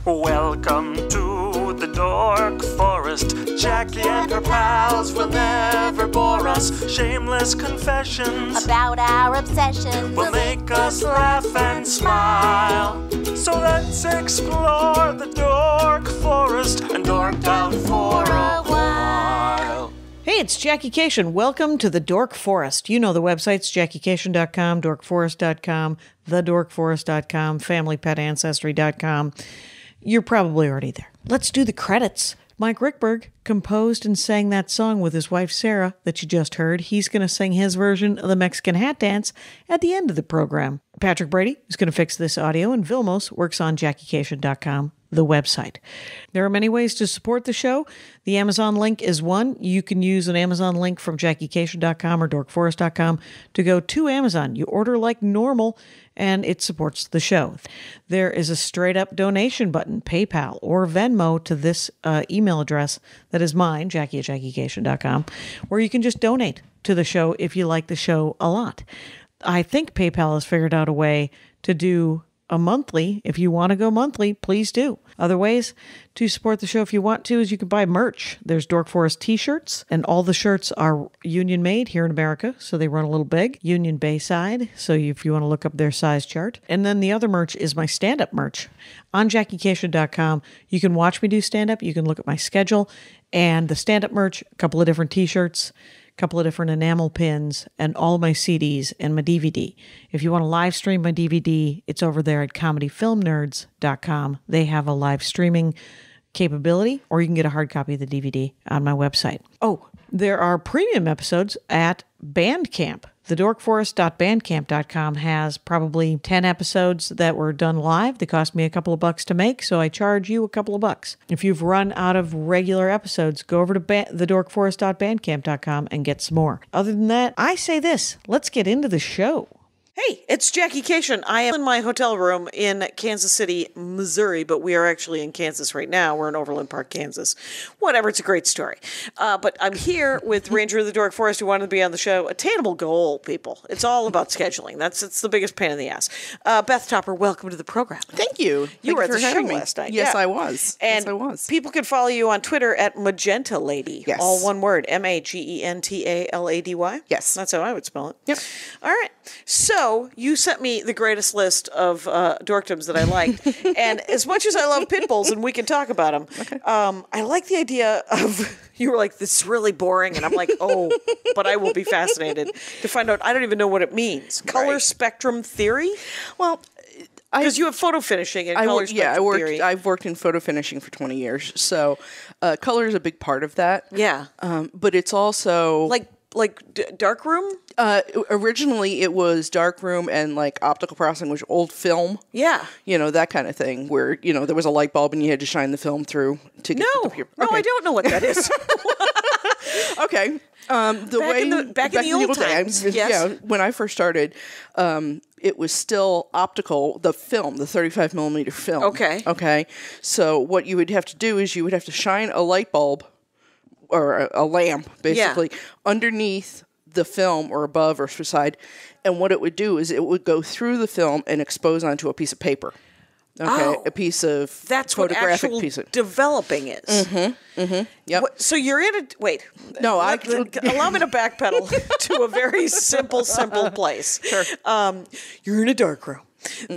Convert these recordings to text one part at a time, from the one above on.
Welcome to the Dork Forest. Jackie and her pals will never bore us. Shameless confessions about our obsession will make us laugh and smile. So let's explore the Dork Forest and dork out for a while. Hey, it's Jackie Cation. Welcome to the Dork Forest. You know the websites, JackieCation.com, DorkForest.com, TheDorkForest.com, FamilyPetAncestry.com. You're probably already there. Let's do the credits. Mike Rickberg composed and sang that song with his wife Sarah that you just heard. He's going to sing his version of the Mexican hat dance at the end of the program. Patrick Brady is going to fix this audio, and Vilmos works on JackieCation.com, the website. There are many ways to support the show. The Amazon link is one. You can use an Amazon link from JackieCation.com or DorkForest.com to go to Amazon. You order like normal, and it supports the show. There is a straight-up donation button, PayPal or Venmo, to this email address that is mine, Jackie at JackieCation.com, where you can just donate to the show if you like the show a lot. I think PayPal has figured out a way to do a monthly. If you want to go monthly, please do. Other ways to support the show if you want to is you can buy merch. There's Dork Forest t-shirts, and all the shirts are union made here in America, so they run a little big. Union Bayside, so if you want to look up their size chart. And then the other merch is my stand-up merch. On JackieCation.com, you can watch me do stand-up, you can look at my schedule, and the stand-up merch, a couple of different t-shirts, a couple of different enamel pins, and all of my CDs and my DVD. If you want to live stream my DVD, it's over there at comedyfilmnerds.com. They have a live streaming capability, or you can get a hard copy of the DVD on my website. Oh, there are premium episodes at Bandcamp. TheDorkForest.bandcamp.com has probably 10 episodes that were done live. They cost me a couple of bucks to make, so I charge you a couple of bucks. If you've run out of regular episodes, go over to TheDorkForest.bandcamp.com and get some more. Other than that, I say this, let's get into the show. Hey, it's Jackie Cation. I am in my hotel room in Kansas City, Missouri, but we are actually in Kansas right now. We're in Overland Park, Kansas. Whatever, it's a great story. But I'm here with Ranger of the Dork Forest who wanted to be on the show. Attainable goal, people. It's all about scheduling. It's the biggest pain in the ass. Beth Topper, welcome to the program. Thank you. You were at the show me last night. Yes, yeah. I was. And yes, I was. People can follow you on Twitter at Magenta Lady. Yes. All one word. MAGENTALADY. Yes. That's how I would spell it. Yep. All right. So you sent me the greatest list of dorkdoms that I liked. And as much as I love pit bulls, and we can talk about them, okay. I like the idea of, you were like, this is really boring. And I'm like, oh, but I will be fascinated to find out. I don't even know what it means. Color spectrum theory? Well, because you have photo finishing and color spectrum theory. I've worked in photo finishing for 20 years. So color is a big part of that. Yeah. But it's also... Like darkroom? Originally, it was darkroom and like optical processing, which old film. Yeah. You know, that kind of thing where, you know, there was a light bulb and you had to shine the film through to get the paper. No, I don't know what that is. Okay. Back in the old times. Yes. Yeah, when I first started, it was still optical, the film, the 35 millimeter film. Okay. Okay. So what you would have to do is you would have to shine a light bulb or a lamp, basically, underneath the film or above or beside. And what it would do is it would go through the film and expose onto a piece of paper. Okay, a piece of that's photographic what actual developing is. Mm-hmm. Mm-hmm. Yep. So you're in a wait. No, allow me to backpedal to a very simple place. Sure. You're in a dark room. Mm-hmm.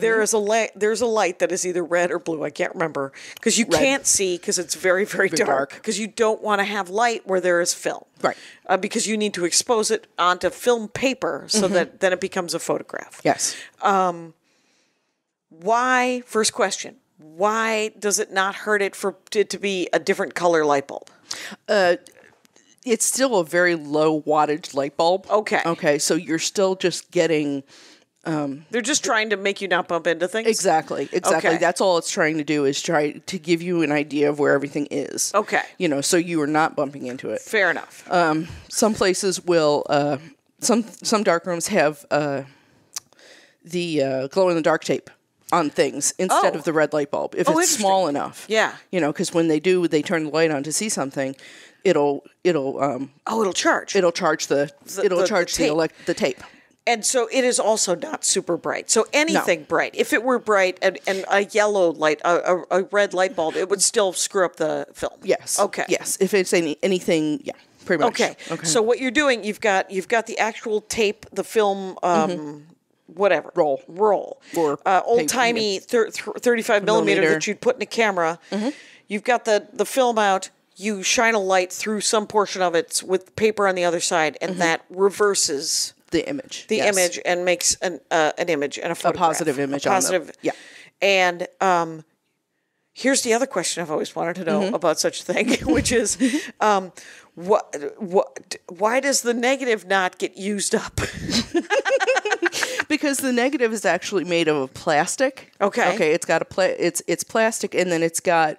There's a light that is either red or blue. I can't remember because you can't see because it's very, very dark. Because you don't want to have light where there is film. Right. Because you need to expose it onto film paper so that then it becomes a photograph. Yes. Why? First question. Why does it not hurt it for it to be a different color light bulb? It's still a very low wattage light bulb. Okay. Okay. So you're still just getting. They're just trying to make you not bump into things? Exactly. Okay. That's all it's trying to do is try to give you an idea of where everything is. Okay. You know, so you are not bumping into it. Fair enough. Some places will, some darkrooms have the glow-in-the-dark tape on things instead of the red light bulb. If it's small enough. Yeah. You know, because when they turn the light on to see something, it'll charge. It'll charge the tape. And so it is also not super bright. So anything bright, if it were bright and a yellow light, a red light bulb, it would still screw up the film. Yes. Okay. Yes. If it's anything, yeah, pretty much. Okay. So what you're doing, you've got the actual tape, the film, whatever roll, or old timey 35 millimeter that you'd put in a camera. You've got the film out. You shine a light through some portion of it with paper on the other side, and that reverses the image. The image and makes an image and a photograph. A positive image. Yeah. And here's the other question I've always wanted to know about such a thing, which is, why does the negative not get used up? Because the negative is actually made of plastic. Okay. Okay. It's got it's plastic, and then it's got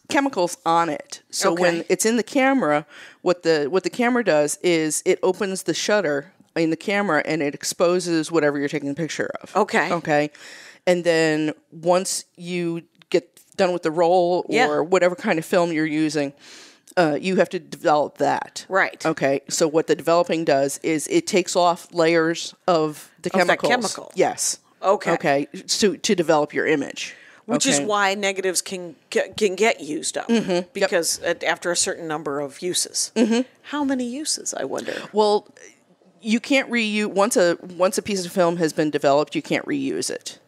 chemicals on it. So when it's in the camera, what the camera does is it opens the shutter in the camera and it exposes whatever you're taking a picture of. Okay. Okay. And then once you get done with the roll or whatever kind of film you're using, you have to develop that. Right. Okay. So what the developing does is it takes off layers of the chemicals. That chemical. Yes. Okay. Okay. So to develop your image. Which is why negatives can get used up because after a certain number of uses. How many uses, I wonder? Well, you can't reuse once a piece of film has been developed. You can't reuse it.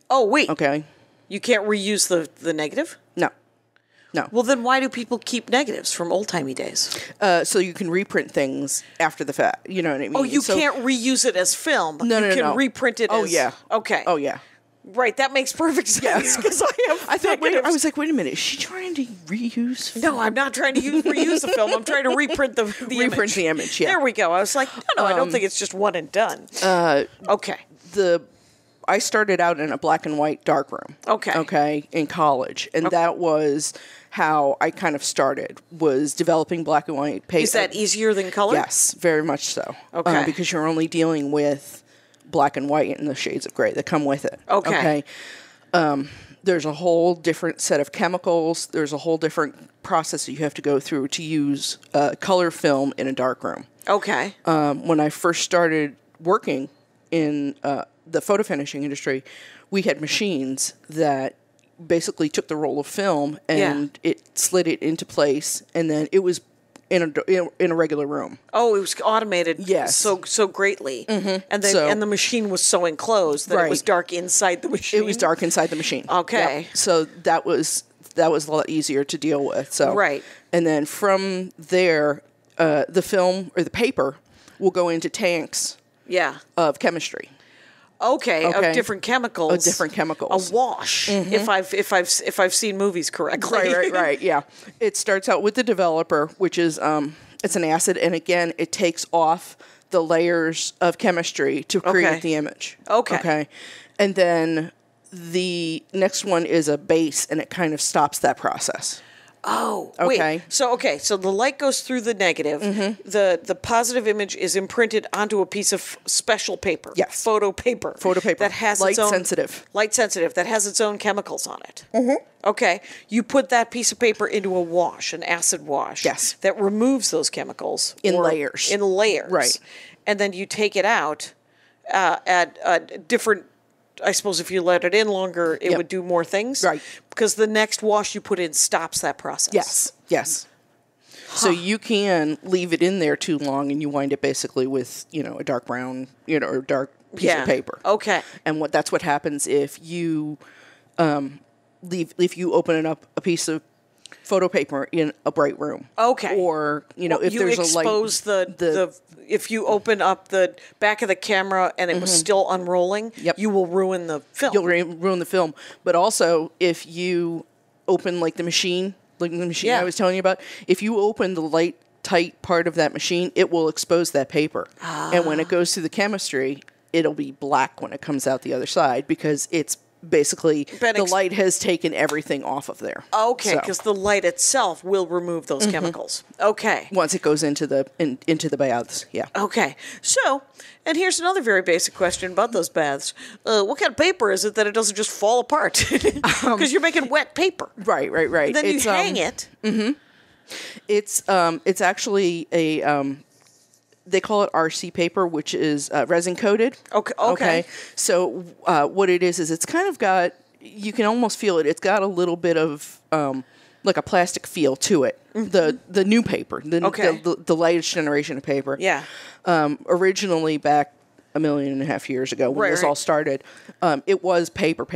Oh wait. Okay. You can't reuse the negative? No. Well, then why do people keep negatives from old-timey days? So you can reprint things after the fact. You know what I mean? Oh, you can't reuse it as film. No. You can reprint it as... yeah. Okay. Oh, yeah. Right, that makes perfect sense because I was like, wait a minute, is she trying to reuse? No, I'm not trying to reuse the film. I'm trying to reprint the image. The image, yeah. There we go. I was like, no, I don't think it's just one and done. Okay. I started out in a black and white darkroom. Okay, in college, and that was how I kind of started, was developing black and white paper. Is that easier than color? Yes, very much so. Okay. Because you're only dealing with black and white and the shades of gray that come with it. Okay. There's a whole different set of chemicals. There's a whole different process that you have to go through to use color film in a darkroom. Okay. When I first started working in the photo finishing industry, we had machines that basically took the roll of film and it slid it into place, and then it was in a regular room. Oh, it was automated. Yes. So greatly, and the machine was so enclosed that it was dark inside the machine. It was dark inside the machine. Okay. Yep. So that was a lot easier to deal with. So right. And then from there, the film or the paper will go into tanks. Of chemistry. Okay, of different chemicals. A wash. If I've seen movies correctly. Right. Yeah. It starts out with the developer, which is it's an acid, and again it takes off the layers of chemistry to create the image. Okay. And then the next one is a base, and it kind of stops that process. Oh, okay. Wait. So the light goes through the negative. The positive image is imprinted onto a piece of special paper. Yes. Photo paper. That has light its own sensitive. Light sensitive. That has its own chemicals on it. Okay. You put that piece of paper into a wash, an acid wash. Yes. That removes those chemicals in layers. Right. And then you take it out at different. I suppose if you let it in longer, it would do more things. Right. Because the next wash you put in stops that process. Yes. So you can leave it in there too long, and you wind up basically with, a dark brown, or dark piece of paper. Okay. And that's what happens if you if you open up a piece of photo paper in a bright room. Okay. Or, if there's a light. You expose if you open up the back of the camera and it was still unrolling, you will ruin the film. You'll ruin the film. But also, if you open the machine I was telling you about, if you open the light tight part of that machine, it will expose that paper. And when it goes through the chemistry, it'll be black when it comes out the other side because it's basically the light has taken everything off of there. Okay, because the light itself will remove those chemicals. Okay. Once it goes into the baths, yeah. Okay. So, and here's another very basic question about those baths. What kind of paper is it that it doesn't just fall apart? Because you're making wet paper. Right. And then you hang it. It's actually they call it RC paper, which is resin coated. Okay. So what it is it's kind of got, you can almost feel it. It's got a little bit of like a plastic feel to it. Mm-hmm. The new paper, the latest generation of paper. Yeah. Originally back 1.5 million years ago when this all started, it was paper.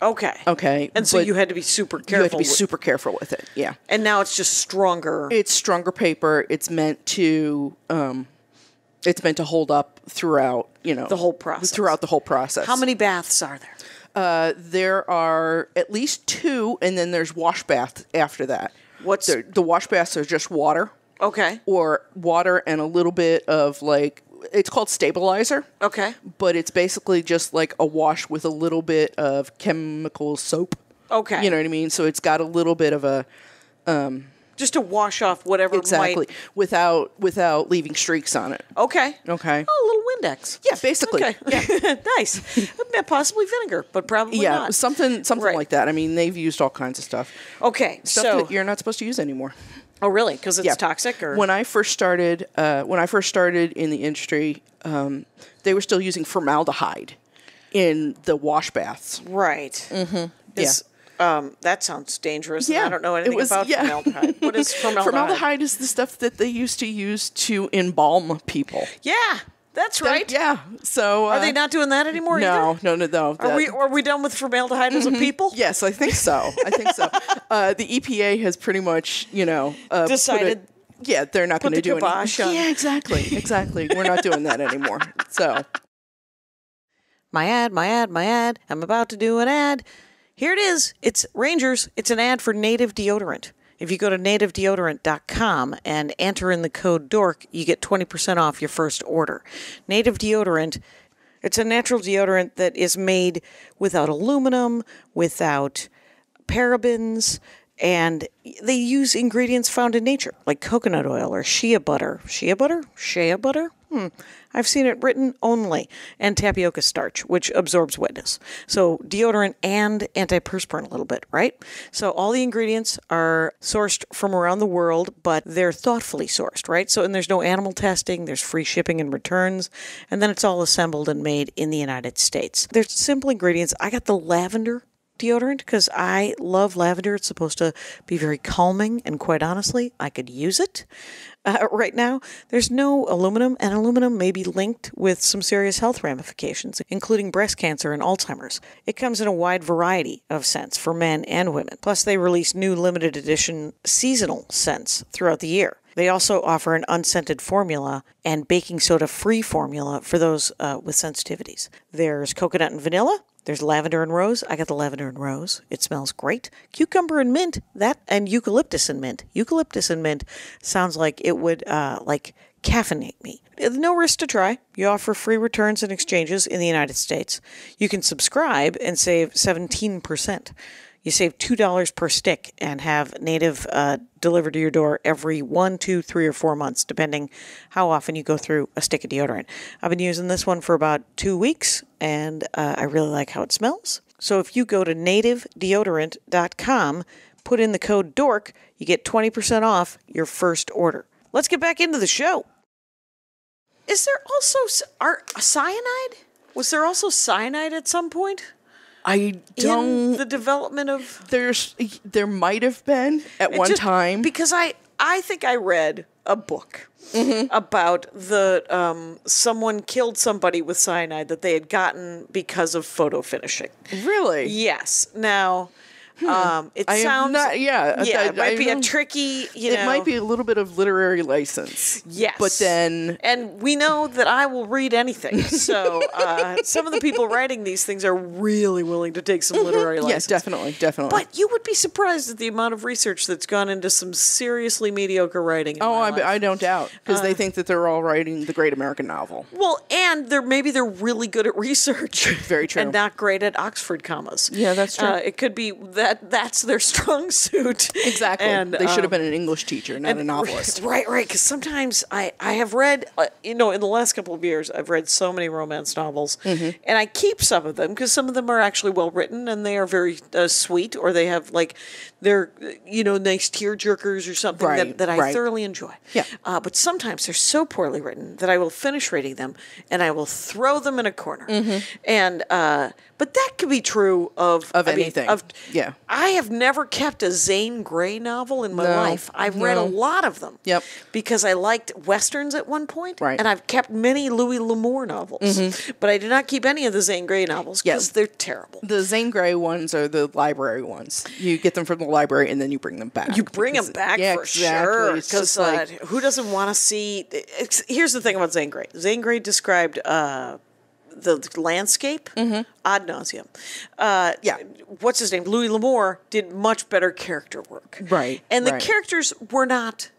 Okay. Okay. And so you had to be super careful. You had to be super careful with it. Yeah. And now it's just stronger. It's stronger paper. It's meant to hold up throughout, the whole process. Throughout the whole process. How many baths are there? There are at least 2, and then there's wash bath after that. What's the wash baths are just water. Okay. Or water and a little bit of like, it's called stabilizer. Okay. But it's basically just like a wash with a little bit of chemical soap. Okay. You know what I mean? So it's got a little bit of a just to wash off whatever exactly without leaving streaks on it. Okay. Okay. Oh, a little Windex. Yeah, basically. Okay. Yeah. Nice. Possibly vinegar, but probably not. something Right. like that. I mean, they've used all kinds of stuff. Okay. Stuff that you're not supposed to use anymore. Oh, really? Because it's toxic, or when I first started in the industry, they were still using formaldehyde in the wash baths. Right. Mm-hmm. That sounds dangerous. Yeah, I don't know anything about formaldehyde. What is formaldehyde? Formaldehyde is the stuff that they used to use to embalm people. Yeah, that's right. So are they not doing that anymore? No. Are we done with formaldehyde as a people? Yes, I think so. The EPA has pretty much, decided. They're not going to do anything. Yeah, exactly. We're not doing that anymore. So, my ad. I'm about to do an ad. Here it is. It's Rangers. It's an ad for Native Deodorant. If you go to nativedeodorant.com and enter in the code DORK, you get 20% off your first order. Native Deodorant, it's a natural deodorant that is made without aluminum, without parabens, and they use ingredients found in nature, like coconut oil or shea butter. Shea butter? I've seen it written only. And tapioca starch, which absorbs wetness. So deodorant and antiperspirant a little bit, right? So all the ingredients are sourced from around the world, but they're thoughtfully sourced, right? So, and there's no animal testing, there's free shipping and returns, and then it's all assembled and made in the United States. There's simple ingredients. I got the lavender deodorant because I love lavender. It's supposed to be very calming, and quite honestly, I could use it right now. There's no aluminum, and aluminum may be linked with some serious health ramifications, including breast cancer and Alzheimer's. It comes in a wide variety of scents for men and women. Plus, they release new limited edition seasonal scents throughout the year. They also offer an unscented formula and baking soda-free formula for those with sensitivities. There's coconut and vanilla. There's lavender and rose. I got the lavender and rose. It smells great. Cucumber and mint. And eucalyptus and mint. Eucalyptus and mint sounds like it would caffeinate me. No risk to try. You offer free returns and exchanges in the United States. You can subscribe and save 17%. You save $2 per stick and have Native delivered to your door every 1, 2, 3, or 4 months, depending how often you go through a stick of deodorant. I've been using this one for about 2 weeks, and I really like how it smells. So if you go to nativedeodorant.com, put in the code DORK, you get 20% off your first order. Let's get back into the show. Is there also cyanide? Was there also cyanide at some point? I don't. In the development of there might have been at one time, because I think I read a book about someone killed somebody with cyanide that they had gotten because of photo finishing. Really? Yes. Now. It sounds it might be a tricky, it might be a little bit of literary license. Yes. But then, and we know that I will read anything. So some of the people writing these things are really willing to take some literary license. Yes, definitely. But you would be surprised at the amount of research that's gone into some seriously mediocre writing. I don't doubt, because they think that they're all writing the great American novel. Well, and they're really good at research. Very true. And not great at Oxford commas. Yeah, that's true. It could be that that's their strong suit. Exactly. And they should have been an English teacher, not a novelist. Right. Because sometimes I have read, in the last couple of years, I've read so many romance novels, and I keep some of them because some of them are actually well written and they are very sweet, or they have they're nice tear jerkers or something that I thoroughly enjoy. Yeah. But sometimes they're so poorly written that I will finish reading them and I will throw them in a corner. And but that could be true of anything. Yeah. I have never kept a Zane Grey novel in my life. I've read a lot of them. Yep. Because I liked Westerns at one point. Right. And I've kept many Louis L'Amour novels. But I did not keep any of the Zane Grey novels because they're terrible. The Zane Grey ones are the library ones. You get them from the library and then you bring them back. You bring them back for sure. Because who doesn't want to see... Here's the thing about Zane Grey. Zane Grey described... the landscape ad nauseum. What's his name? Louis L'Amour did much better character work. Right. And the characters were not...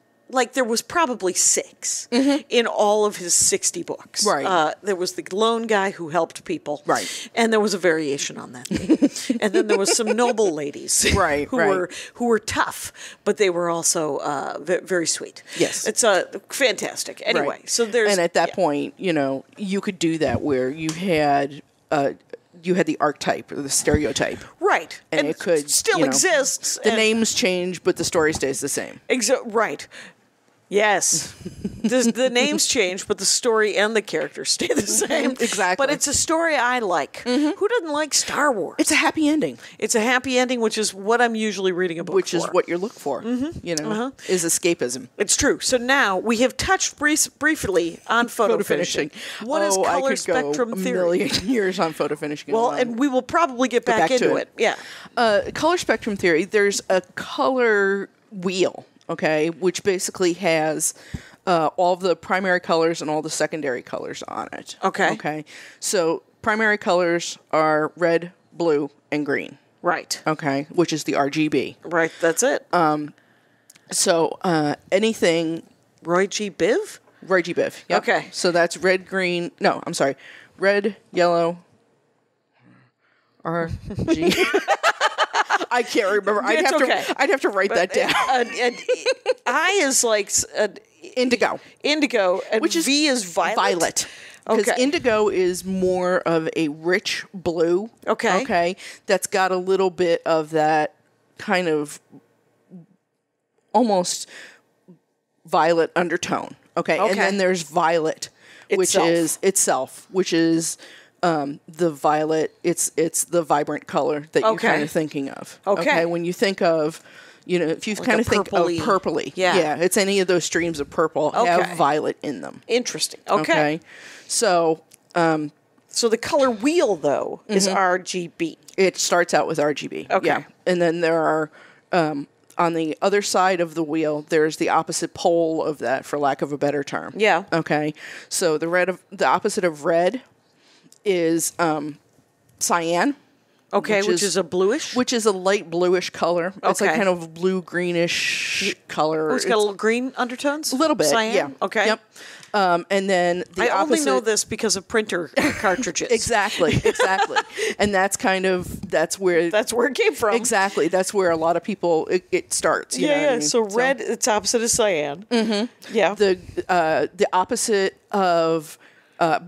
there was probably 6 in all of his 60 books. Right. There was the lone guy who helped people. Right. And there was a variation on that theme. And then there was some noble ladies. Who were tough, but they were also very sweet. Yes. It's fantastic. Anyway, so there's... And at that point, you could do that where you had the archetype or the stereotype. Right. And it could... still exists. The names change, but the story stays the same. Right. Yes. The names change, but the story and the characters stay the same. Exactly. But it's a story I like. Who doesn't like Star Wars? It's a happy ending. It's a happy ending, which is what I'm usually reading a book Which for. is what you look for, is escapism. It's true. So now we have touched briefly on photo finishing. What is color spectrum theory? I could go a million years on photo finishing. Well, and we will probably get back into it. Yeah. Color spectrum theory, there's a color wheel, okay, which basically has all the primary colors and all the secondary colors on it. Okay. Okay. So primary colors are red, blue, and green. Right. Okay. Which is the RGB. Right. That's it. So anything... Roy G. Biv? Roy G. Biv. Yep. Okay. So that's red, green... No, I'm sorry. Red, yellow... RG... I can't remember. I'd have to write that down. I is indigo. Indigo, and which is V is violet. Violet. Because indigo is more of a rich blue. Okay. Okay. That's got a little bit of that kind of almost violet undertone. Okay. And then there's violet, which is the violet, it's the vibrant color that you're kind of thinking of. Okay. When you think of, if you kind of think of purpley. Yeah, it's any of those streams of purple have violet in them. Interesting. Okay. So, so the color wheel, though, is RGB. It starts out with RGB. Okay. Yeah. And then there are, on the other side of the wheel, there's the opposite pole of that, for lack of a better term. Yeah. Okay. So the opposite of red is cyan. Okay, which is a bluish? Which is a light bluish color. It's like kind of blue-greenish color. Oh, it's got a little green undertones? A little bit, cyan? yeah. Okay. Yep. And then the opposite... I only know this because of printer cartridges. Exactly. And that's where... That's where it came from. Exactly. That's where a lot of people... It starts. You know what I mean? So red, its opposite is cyan. Mm-hmm. Yeah. The opposite of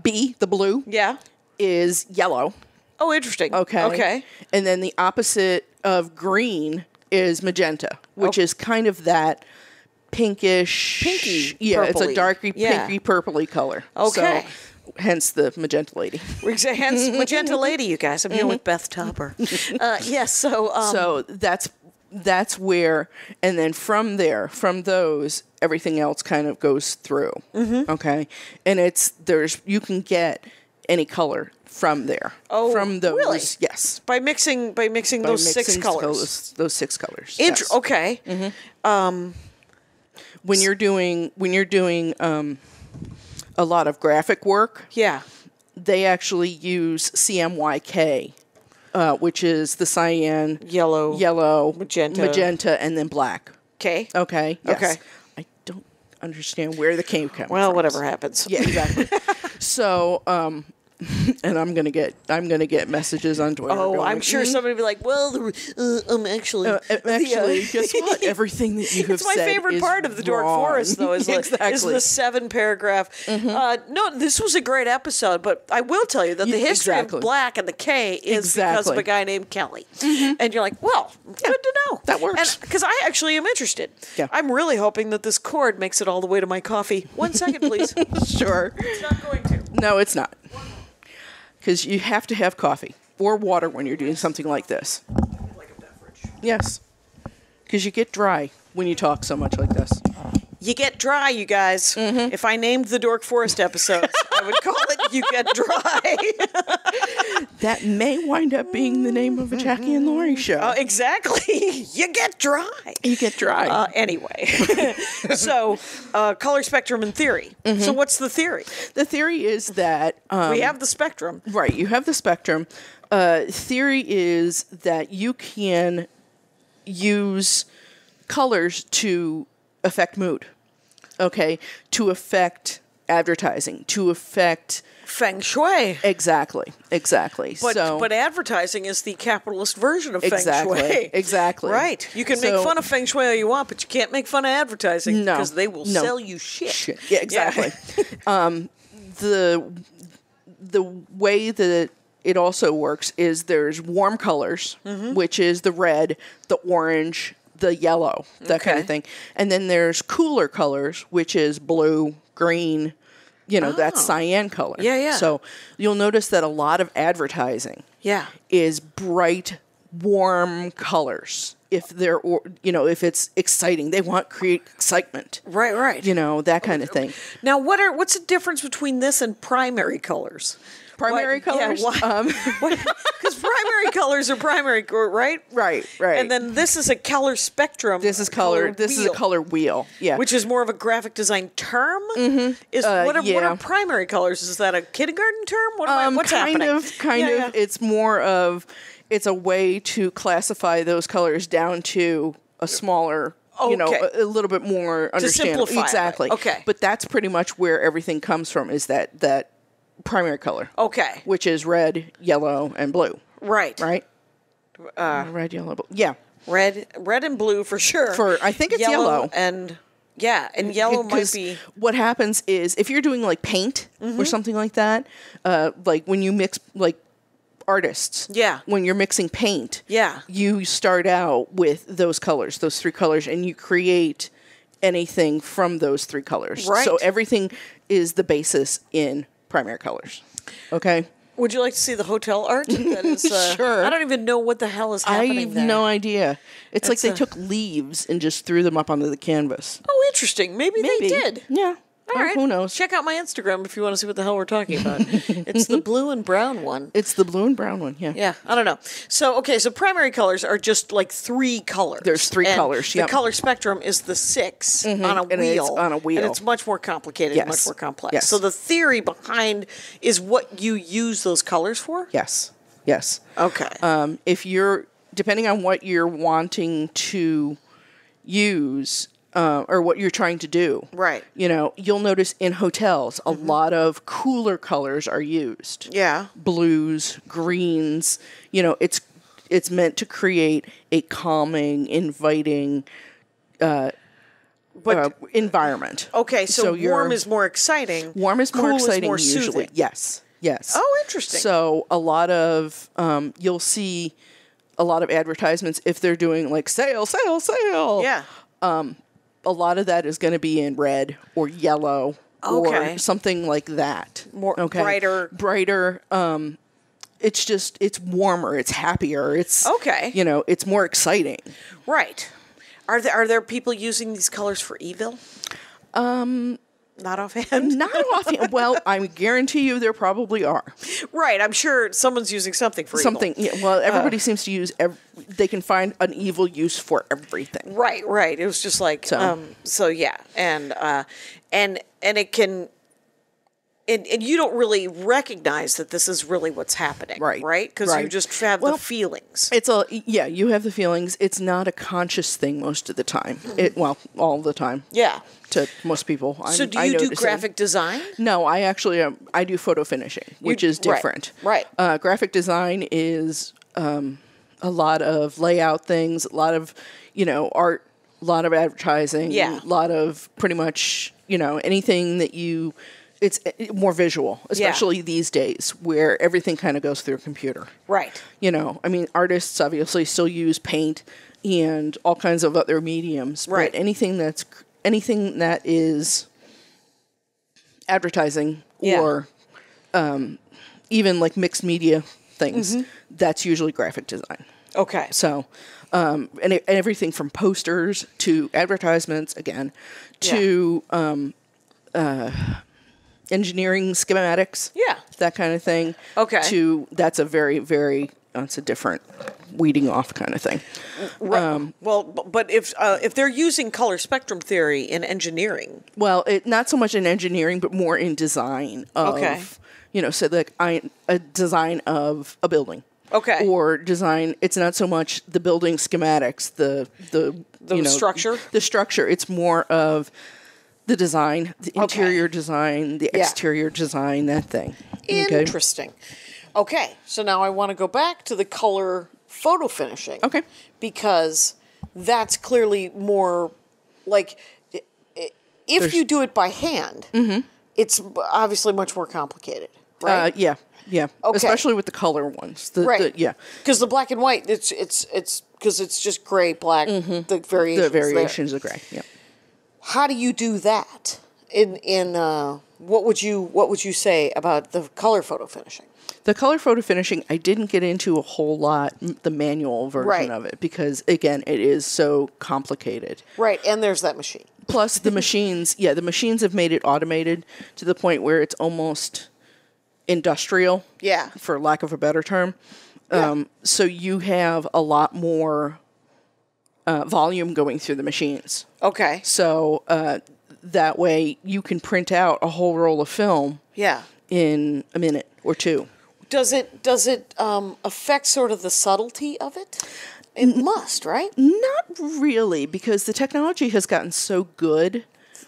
B, the blue... Yeah. ...is yellow. Oh, interesting. Okay. And then the opposite of green is magenta, which is kind of that pinky. Yeah, it's a darky, pinky, purpley color. Okay. So, hence the magenta lady. Hence magenta lady, you guys. I'm here with Beth Topper. Yes. So that's where, and then from those, everything else kind of goes through. Mm-hmm. Okay. And you can get any color from there. Oh, from those, really? Yes. By mixing those 6 colors. Those 6 colors. Yes. Okay. Mm-hmm. When you're doing a lot of graphic work, they actually use CMYK, which is the cyan, yellow, magenta, and then black. Okay. Okay. Yes. Okay. I don't understand where the came from. Well, whatever happens. Yeah, exactly. So, And I'm gonna get messages on Twitter. Oh, going, I'm sure somebody will be like, well, actually, guess what? Everything that you have it's my said favorite is part of the Dork wrong. Forest, though, is, Exactly. is the 7-paragraph. No, this was a great episode, but I will tell you that the history Exactly. of black and the K is because of Exactly. a guy named Kelly. And you're like, well, good to know. That works. Because I actually am interested. Yeah. I'm really hoping that this cord makes it all the way to my coffee. 1 second, please. Sure. It's not going to. No, it's not. Because you have to have coffee or water when you're doing something like this. Like a beverage. Yes. Because you get dry when you talk so much like this. You get dry, you guys. If I named the Dork Forest episodes, I would call it You Get Dry. That may wind up being the name of a Jackie and Laurie show. Exactly. You get dry. You get dry. Anyway, so color spectrum and theory. So what's the theory? The theory is that... We have the spectrum. Right, you have the spectrum. Theory is that you can use colors to affect mood, okay? To affect advertising, to affect... Feng Shui. Exactly. But advertising is the capitalist version of Feng Shui. Exactly. Right. You can make fun of Feng Shui all you want, but you can't make fun of advertising because they will sell you shit. Yeah, exactly. The way that it also works is there's warm colors, which is the red, the orange, the yellow, that kind of thing. And then there's cooler colors, which is blue, green, that's cyan color. Yeah. So you'll notice that a lot of advertising is bright, warm colors. If they're, if it's exciting, they want to create excitement. Right. That kind of thing. Now, what's the difference between this and primary colors? Primary colors? Yeah, because primary colors are primary, right? Right. And then this is a color spectrum. This is color. This is a color wheel. Yeah. Which is more of a graphic design term. What are primary colors? Is that a kindergarten term? What's happening? Kind of. It's more of. It's a way to classify those colors down to a smaller. A little bit more understandable. To simplify. Exactly. Okay. But that's pretty much where everything comes from. Is that primary color? Okay. Which is red, yellow, and blue. Right. Red, yellow, blue. Yeah. Red and blue for sure. I think it's yellow. And yellow might be. What happens is if you're doing like paint or something like that, like when you mix like artists. Yeah. When you're mixing paint. Yeah. You start out with those colors, those 3 colors, and you create anything from those 3 colors. Right. So everything is the basis in primary colors. Okay? Would you like to see the hotel art? That is, Sure. I don't even know what the hell is I happening have there. no idea. It's like they took leaves and just threw them up onto the canvas. Oh, interesting. Maybe they did. Yeah. All right. Who knows? Check out my Instagram if you want to see what the hell we're talking about. It's the blue and brown one. It's the blue and brown one, yeah. Yeah, I don't know. So primary colors are just like 3 colors. There's 3 colors, The color spectrum is the 6 on a and wheel. it's on a wheel. And it's much more complicated, Yes. much more complex. Yes. So the theory behind is what you use those colors for? Yes. Okay. If you're, depending on what you're wanting to use, or what you're trying to do. Right. You'll notice in hotels, a lot of cooler colors are used. Yeah. Blues, greens, it's meant to create a calming, inviting, environment. Okay, so warm is more exciting. Warm is more cool exciting is more usually. soothing. Yes. Oh, interesting. So a lot of, you'll see a lot of advertisements if they're doing like sale. Yeah. A lot of that is going to be in red or yellow or something like that. More brighter. It's warmer. It's happier. It's it's more exciting. Right. Are there people using these colors for evil? Not offhand. Not offhand. Well, I guarantee you there probably are. Right. I'm sure someone's using something for something. evil. Yeah, well, everybody seems to use. They can find an evil use for everything. Right. It was just like so yeah, and it can. And you don't really recognize that this is really what's happening, right? Because you just have the feelings. You have the feelings. It's not a conscious thing most of the time. All the time. Yeah. To most people. So do you do graphic design? No, I actually I do photo finishing, which is different. Right. Graphic design is a lot of layout things, a lot of art, a lot of advertising, a lot of pretty much anything that you. It's more visual, especially these days where everything kind of goes through a computer. Right. Artists obviously still use paint and all kinds of other mediums. Right. But anything that is advertising or even like mixed media things, that's usually graphic design. Okay. So, and everything from posters to advertisements, again, to engineering schematics, that kind of thing. Okay. That's a very, very, it's a different weeding off kind of thing. But if they're using color spectrum theory in engineering, not so much in engineering, but more in design of, so like a design of a building. Okay. Or design. It's not so much the building schematics, the structure. The structure. It's more of the design, the interior design, the exterior design, that thing. Interesting. Okay, so now I want to go back to the color photo finishing. Okay. Because that's clearly more like if you do it by hand, it's obviously much more complicated, right? Yeah. Okay. Especially with the color ones. Because the black and white, it's because it's just gray, black. The variations are gray. Yeah. How do you do that? What would you say about the color photo finishing? The color photo finishing, I didn't get into a whole lot, the manual version of it, because again, it is so complicated. Right, and there's that machine. Plus the machines, the machines have made it automated to the point where it's almost industrial, for lack of a better term. So you have a lot more volume going through the machines. Okay. So that way you can print out a whole roll of film in a minute or two. Does it affect sort of the subtlety of it? It must, right? Not really, because the technology has gotten so good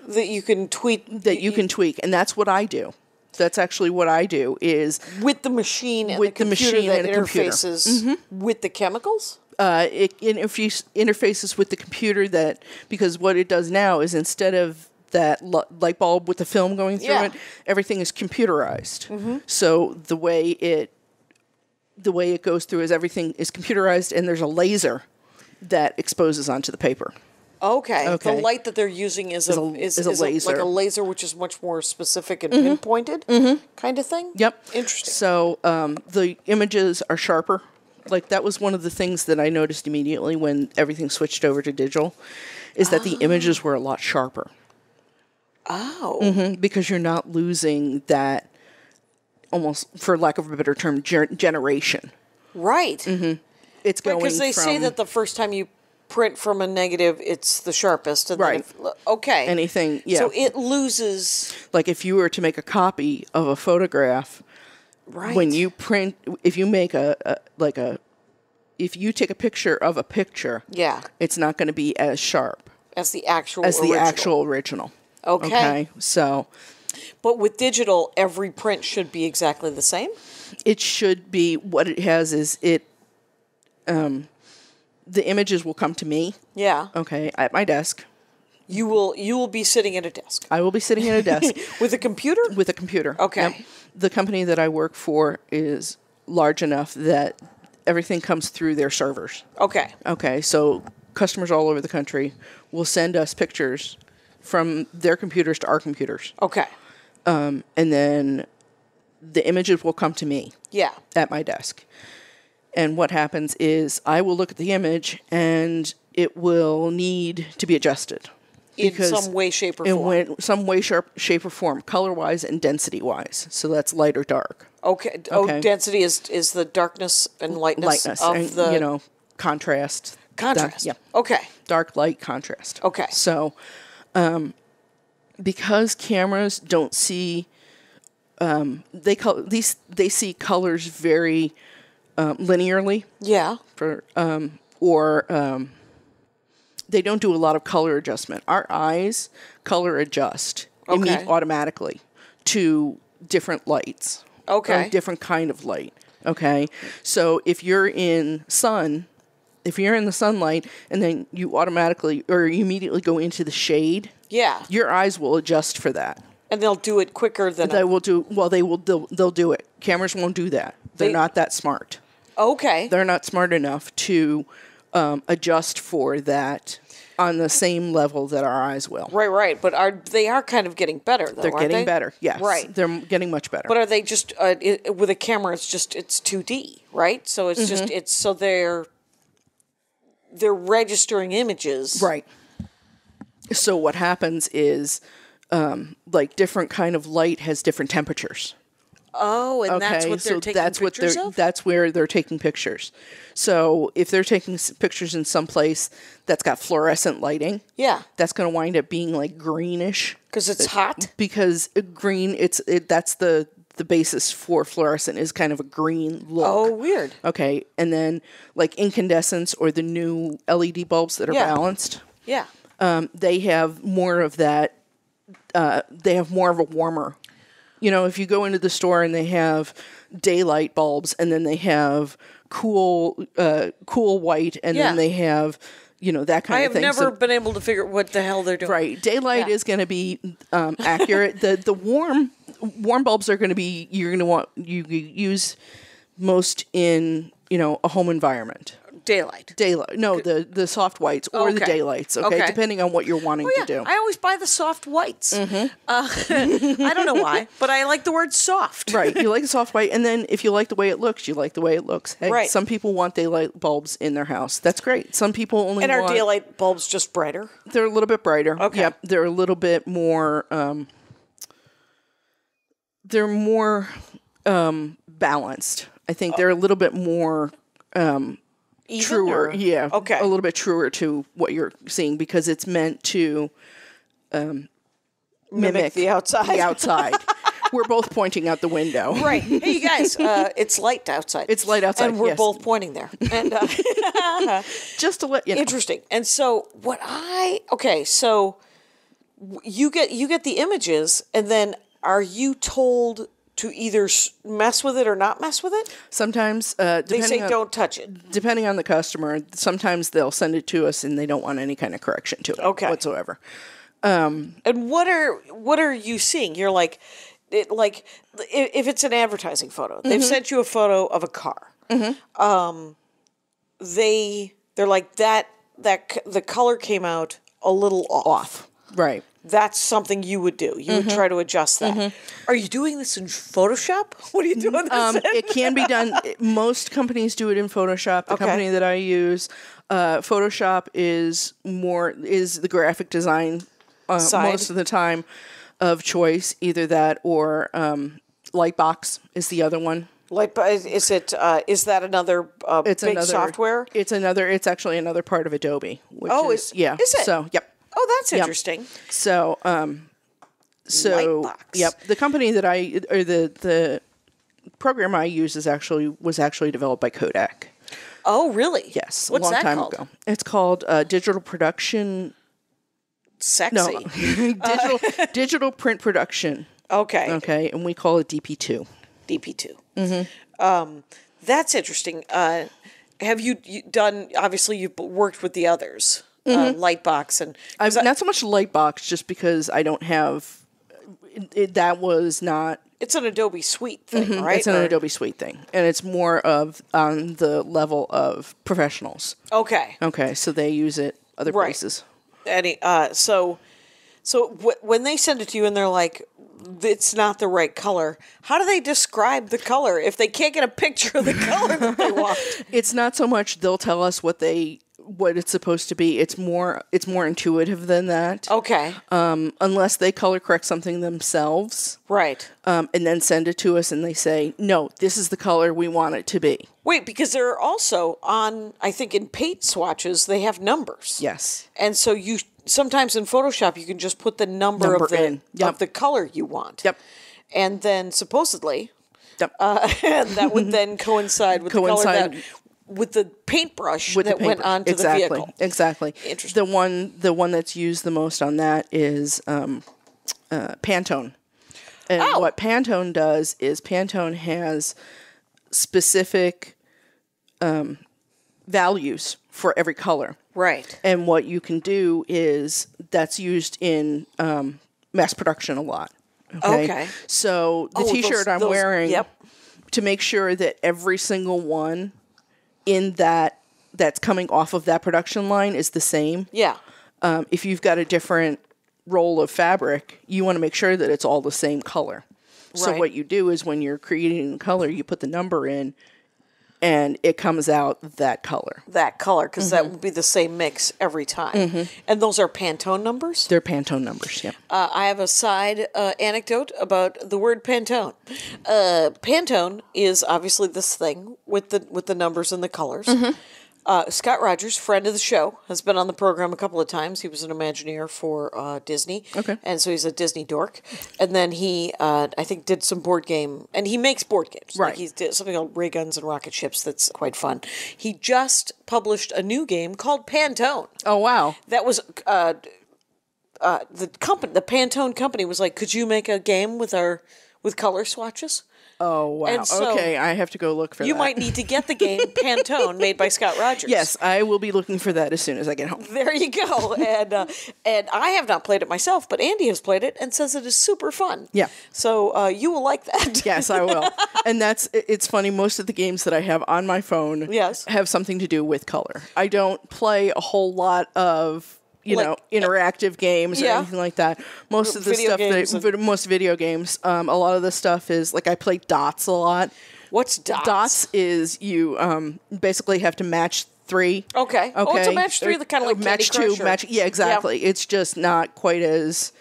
that you can tweak. And that's what I do. That's actually what I do is with the machine and with the machine that interfaces with the chemicals. It interfaces with the computer because what it does now is instead of that light bulb with the film going through it, everything is computerized. So the way it goes through is everything is computerized, and there's a laser that exposes onto the paper. Okay. The light that they're using is a laser, like a laser, which is much more specific and pinpointed, kind of thing. Yep. Interesting. So the images are sharper. Like that was one of the things that I noticed immediately when everything switched over to digital, is that the images were a lot sharper. Oh. Because you're not losing that, almost, for lack of a better term, generation. Right. It's going because they say that the first time you print from a negative, it's the sharpest. And right. Okay. Anything, So it loses. Like if you were to make a copy of a photograph, when you print, if you make if you take a picture of a picture, it's not going to be as sharp as the actual original. Okay. So, but with digital, every print should be exactly the same. It should be. What it has is the images will come to me. Yeah. Okay. At my desk. You will be sitting at a desk. I will be sitting at a desk with a computer. With a computer. Okay. Yep. The company that I work for is large enough that everything comes through their servers. Okay. Okay. So customers all over the country will send us pictures from their computers to our computers. Okay. And then the images will come to me. Yeah. At my desk. And what happens is I will look at the image and it will need to be adjusted. In some way, shape, or form. In some way, shape, or form, color-wise and density-wise. So that's light or dark. Okay. Oh, density is the darkness and lightness of and, the... contrast. Contrast. Okay. Dark, light, contrast. Okay. So, because cameras don't see they see colors very linearly. Yeah. They don't do a lot of color adjustment. Our eyes color adjust automatically to different lights. Okay. Different kind of light. Okay. So if you're in the sunlight and then you immediately go into the shade, your eyes will adjust for that. And they'll do it quicker than they'll do it. Cameras won't do that. They're not that smart. Okay. They're not smart enough to adjust for that on the same level that our eyes will. Right. But they are kind of getting better, though, They're getting better, yes. Right. They're getting much better. But are they just, with a camera, it's 2D, right? So it's just, they're registering images. Right. So what happens is, different kind of light has different temperatures. Oh, and that's what they're taking pictures of? That's where they're taking pictures. So if they're taking pictures in some place that's got fluorescent lighting, that's going to wind up being like greenish. Because it's hot? Because green, that's the basis for fluorescent is kind of a green look. Oh, weird. Okay, and then like incandescents or the new LED bulbs that are balanced. Yeah. They have more of that. They have more of a warmer. If you go into the store and they have daylight bulbs, and then they have cool white, and then they have that kind of thing. I have never been able to figure out what the hell they're doing. Right, daylight is going to be accurate. The warm bulbs are going to be you use most in a home enviment. Daylight. No, the soft whites or the daylights. Okay, depending on what you're wanting to do. I always buy the soft whites. I don't know why, but I like the word soft. Right, you like the soft white, and then if you like the way it looks, you like the way it looks. Hey, some people want daylight bulbs in their house. That's great. Some people only want... And are daylight bulbs just brighter? They're a little bit brighter. Okay. Yep, they're a little bit more... they're more balanced. I think they're a little bit more... Even, truer, or? Okay. A little bit truer to what you're seeing because it's meant to mimic the outside. We're both pointing out the window. Right. Hey, you guys, it's light outside. It's light outside, and we're both pointing there. And just to let you know. Interesting. And so so you get the images, and then are you told to either mess with it or not mess with it? Sometimes, they say don't touch it. Depending on the customer, sometimes they'll send it to us and they don't want any kind of correction to it whatsoever. And what are you seeing? You're like, if it's an advertising photo, they've sent you a photo of a car. Mm-hmm. They're like that the color came out a little off. Right. That's something you would do. You would try to adjust that. Mm-hmm. Are you doing this in Photoshop? What are you doing this in? It can be done. Most companies do it in Photoshop. The company that I use, Photoshop is the graphic design most of the time of choice. Either that or Lightbox is the other one. Is that another big software? It's actually another part of Adobe. Is it? So, yep. Oh, that's interesting. So, Lightbox. Yep. The company that the program I use was actually developed by Kodak. Oh, really? Yes. What's a long that time called? ago. It's called digital production. Sexy. No, digital print production. Okay. Okay, and we call it DP2. DP2. Mm-hmm. That's interesting. Have you done? Obviously, you've worked with the others. Lightbox and not so much Lightbox, just because I don't have it. That was not. It's an Adobe Suite thing, right? It's an Adobe Suite thing, and it's more of on the level of professionals. Okay. So they use it other places. So when they send it to you and they're like, it's not the right color, how do they describe the color if they can't get a picture of the color that they want? It's not so much they'll tell us what it's supposed to be. It's more intuitive than that. Okay. Unless they color correct something themselves. Right. And then send it to us and they say, no, this is the color we want it to be. Wait, because they're also I think in paint swatches, they have numbers. Yes. And so sometimes in Photoshop, you can just put the number of the color you want. Yep. and then supposedly Yep. and that would then coincide with the color that, with the paintbrush that went onto the vehicle. Exactly. Interesting. The one that's used the most on that is Pantone. And what Pantone does is Pantone has specific values for every color. Right. And what you can do is that's used in mass production a lot. Okay. So the T-shirt I'm wearing, to make sure that every single one in that's coming off of that production line is the same. Yeah. If you've got a different roll of fabric, you want to make sure that it's all the same color. So what you do is when you're creating a color, you put the number in, and it comes out that color. That color, because that would be the same mix every time. And those are Pantone numbers? They're Pantone numbers, yeah. I have a side anecdote about the word Pantone. Pantone is obviously this thing with the numbers and the colors. Scott Rogers, friend of the show, has been on the program a couple of times. He was an Imagineer for Disney. Okay. And so he's a Disney dork. And then he, I think, did some board game, and he makes board games. Right. Like he did something called Ray Guns and Rocket Ships that's quite fun. He just published a new game called Pantone. Oh, wow. That was, the Pantone company was like, could you make a game with color swatches? Oh, wow. And so okay, I have to go look for that. You might need to get the game Pantone made by Scott Rogers. Yes, I will be looking for that as soon as I get home. There you go. And I have not played it myself, but Andy has played it and says it is super fun. Yeah. So you will like that. Yes, I will. And it's funny, most of the games that I have on my phone have something to do with color. I don't play a whole lot of interactive games or anything like that. Most of the stuff most video games, a lot of the stuff is like I play Dots a lot. What's Dots? Dots is you basically have to match 3. Okay. Oh, it's a match 3, the kind of like match Candy 2, match. Yeah, exactly. Yeah. It's just not quite as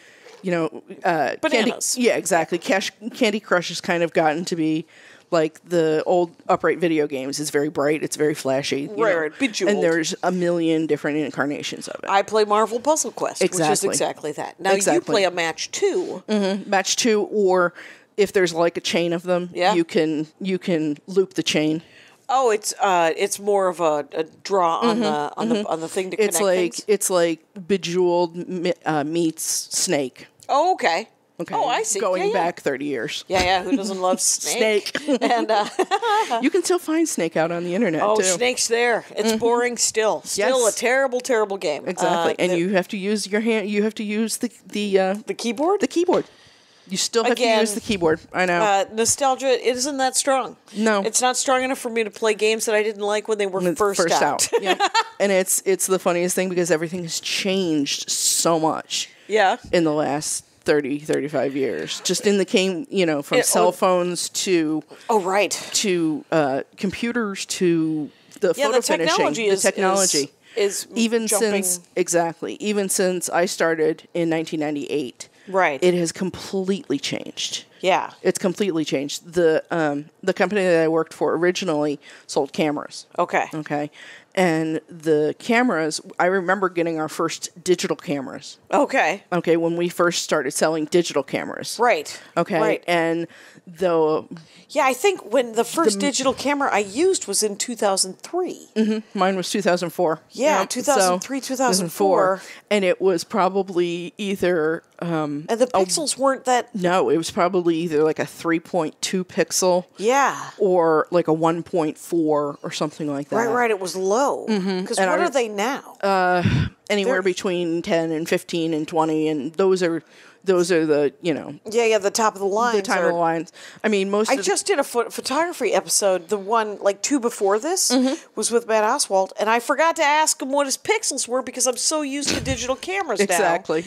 bananas. Exactly. Candy Crush has kind of gotten to be like the old upright video games. It's very bright. It's very flashy. Right, bejeweled. And there's a million different incarnations of it. I play Marvel Puzzle Quest, which is exactly that. Now you play a match 2. Mm-hmm. Match 2, or if there's like a chain of them, you can loop the chain. Oh, it's more of a draw on the thing to connect things? It's like Bejeweled meets Snake. Oh, okay. Okay. Oh, I see. Going back 30 years. Yeah. Who doesn't love Snake? And you can still find Snake out on the internet. Oh, too. Snake's there. It's boring still. Still a terrible, terrible game. Exactly. And you have to use your hand. You have to use the keyboard. The keyboard. You still have to use the keyboard. I know. Nostalgia, it isn't that strong. No. It's not strong enough for me to play games that I didn't like when they were first out. Yeah. And it's the funniest thing because everything has changed so much. Yeah. In the last 30, 35 years. Just in the game, from cell phones to computers to the photo finishing. The technology is even jumping. Even since I started in 1998. Right. It has completely changed. Yeah. It's completely changed. The company that I worked for originally sold cameras. Okay. Okay. And the cameras, I remember getting our first digital cameras. Okay. Okay, when we first started selling digital cameras. Right. Okay. Right. And I think when the first digital camera I used was in 2003. Mm-hmm. Mine was 2004. Yeah, 2003, 2004. And it was probably either... and the pixels weren't that... No, it was probably either like a 3.2 pixel. Yeah. Or like a 1.4 or something like that. Right. It was low. Because what are they now? Anywhere between 10 and 15 and 20, and those are the, Yeah, the top of the line. The top of the lines. I mean, I just did a photography episode. The one, like 2 before this, was with Matt Oswald, and I forgot to ask him what his pixels were because I'm so used to digital cameras now. Exactly.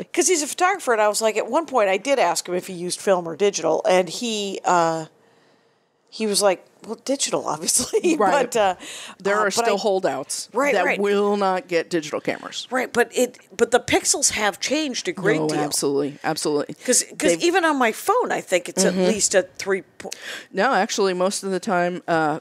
Because he's a photographer, and I was like, at one point, I did ask him if he used film or digital, and he was like, well, digital, obviously. Right. But there are but still holdouts that right. will not get digital cameras. Right, but the pixels have changed a great deal. Absolutely. Because even on my phone, I think it's at least a 3. No, actually, most of the time, I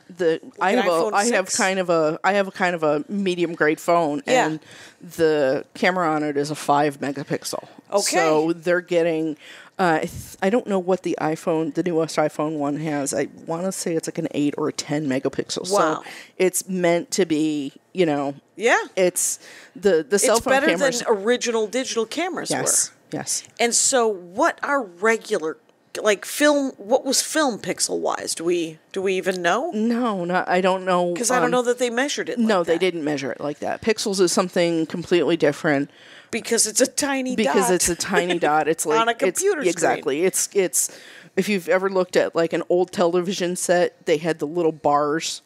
have kind of a medium grade phone, and the camera on it is a 5 megapixel. Okay. So they're getting. I don't know what the newest iPhone one has. I want to say it's like an 8 or a 10 megapixels. Wow. So it's meant to be, Yeah. It's the cell phone better cameras. than original digital cameras were. Yes. And so what are regular, like film, what was film pixel wise? Do we even know? No, I don't know. Because I don't know that they measured it like No, they that. didn't measure it like that. Pixels is something completely different. Because it's a tiny dot. Because it's a tiny dot. It's like on a computer screen. Exactly. It's if you've ever looked at like an old television set, they had the little bars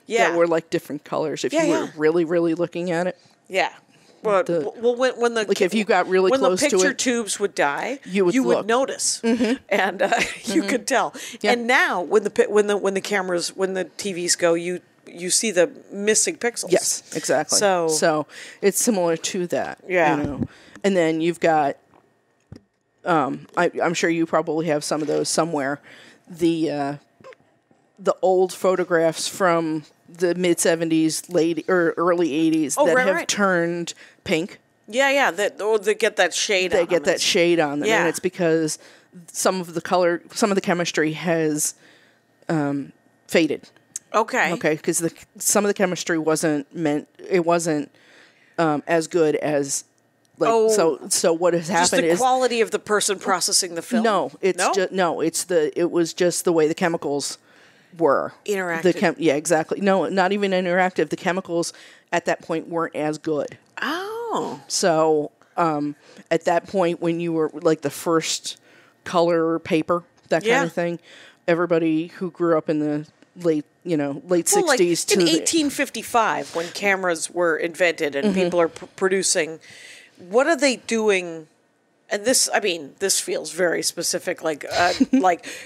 that were like different colors. If you were really, really looking at it. Yeah. Well, when the if you got really close to it, when the picture tubes would die, you would notice, and you could tell. Yeah. And now when the TVs go, you see the missing pixels. Yes, exactly. So it's similar to that. Yeah. And then you've got, I'm sure you probably have some of those somewhere. The old photographs from the mid 70s, early 80s that have turned pink. Yeah. They get that shade. They get that shade on them, and it's because some of the chemistry has faded. Okay, because some of the chemistry wasn't as good as so what has happened is the quality of the person processing the film. No, it was just the way the chemicals were interactive. Yeah, exactly. No, not even interactive. The chemicals at that point weren't as good. Oh, so at that point when you were like the first color paper, that kind of thing, everybody who grew up in the late 60s like to in 1855 when cameras were invented and people are producing. What are they doing? And this feels very specific. Like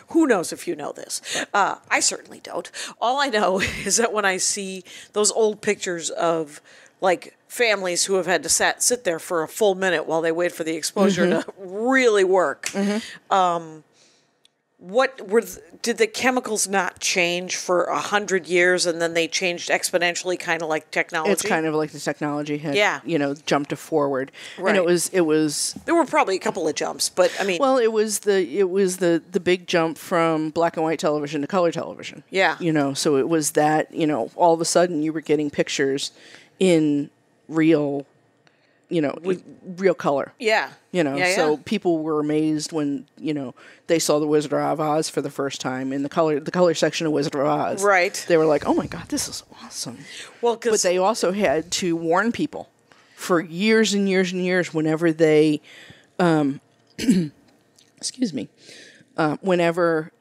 who knows if you know this? I certainly don't. All I know is that when I see those old pictures of like families who have had to sit there for a full minute while they wait for the exposure to really work. Did the chemicals not change for 100 years and then they changed exponentially, kind of like technology? It's kind of like the technology had, jumped forward. Right. And it was. There were probably a couple of jumps, but I mean. Well, it was the big jump from black and white television to color television. Yeah. So it was that, all of a sudden you were getting pictures in real. Real color. Yeah. So people were amazed when, they saw the Wizard of Oz for the first time in the color section of Wizard of Oz. Right. They were like, oh my God, this is awesome. Well, but they also had to warn people for years and years and years whenever they, excuse me, whenever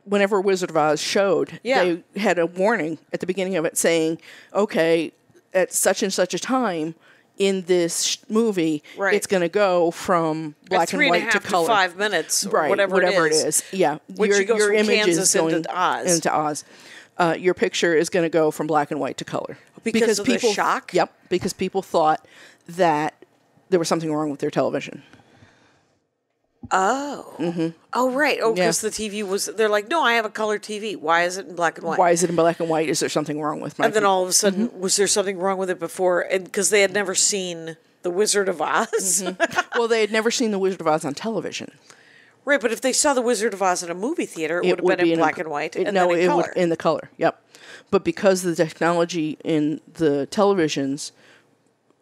Wizard of Oz showed, they had a warning at the beginning of it saying, okay, at such and such a time in this movie, it's going to go from black and white to color. 5 minutes, or whatever it is. Yeah, Which goes your from image Kansas is going into Oz. Your picture is going to go from black and white to color because of people, the shock. Yep, because people thought that there was something wrong with their television. Oh. Oh, right. Oh, because the TV was, they're like, no, I have a color TV. Why is it in black and white? Why is it in black and white? Is there something wrong with my And then all of a sudden, was there something wrong with it before? And because they had never seen The Wizard of Oz. Well, they had never seen The Wizard of Oz on television. Right, but if they saw The Wizard of Oz in a movie theater, it would have been in black and white and then in color. In the color, yep. But because the technology in the televisions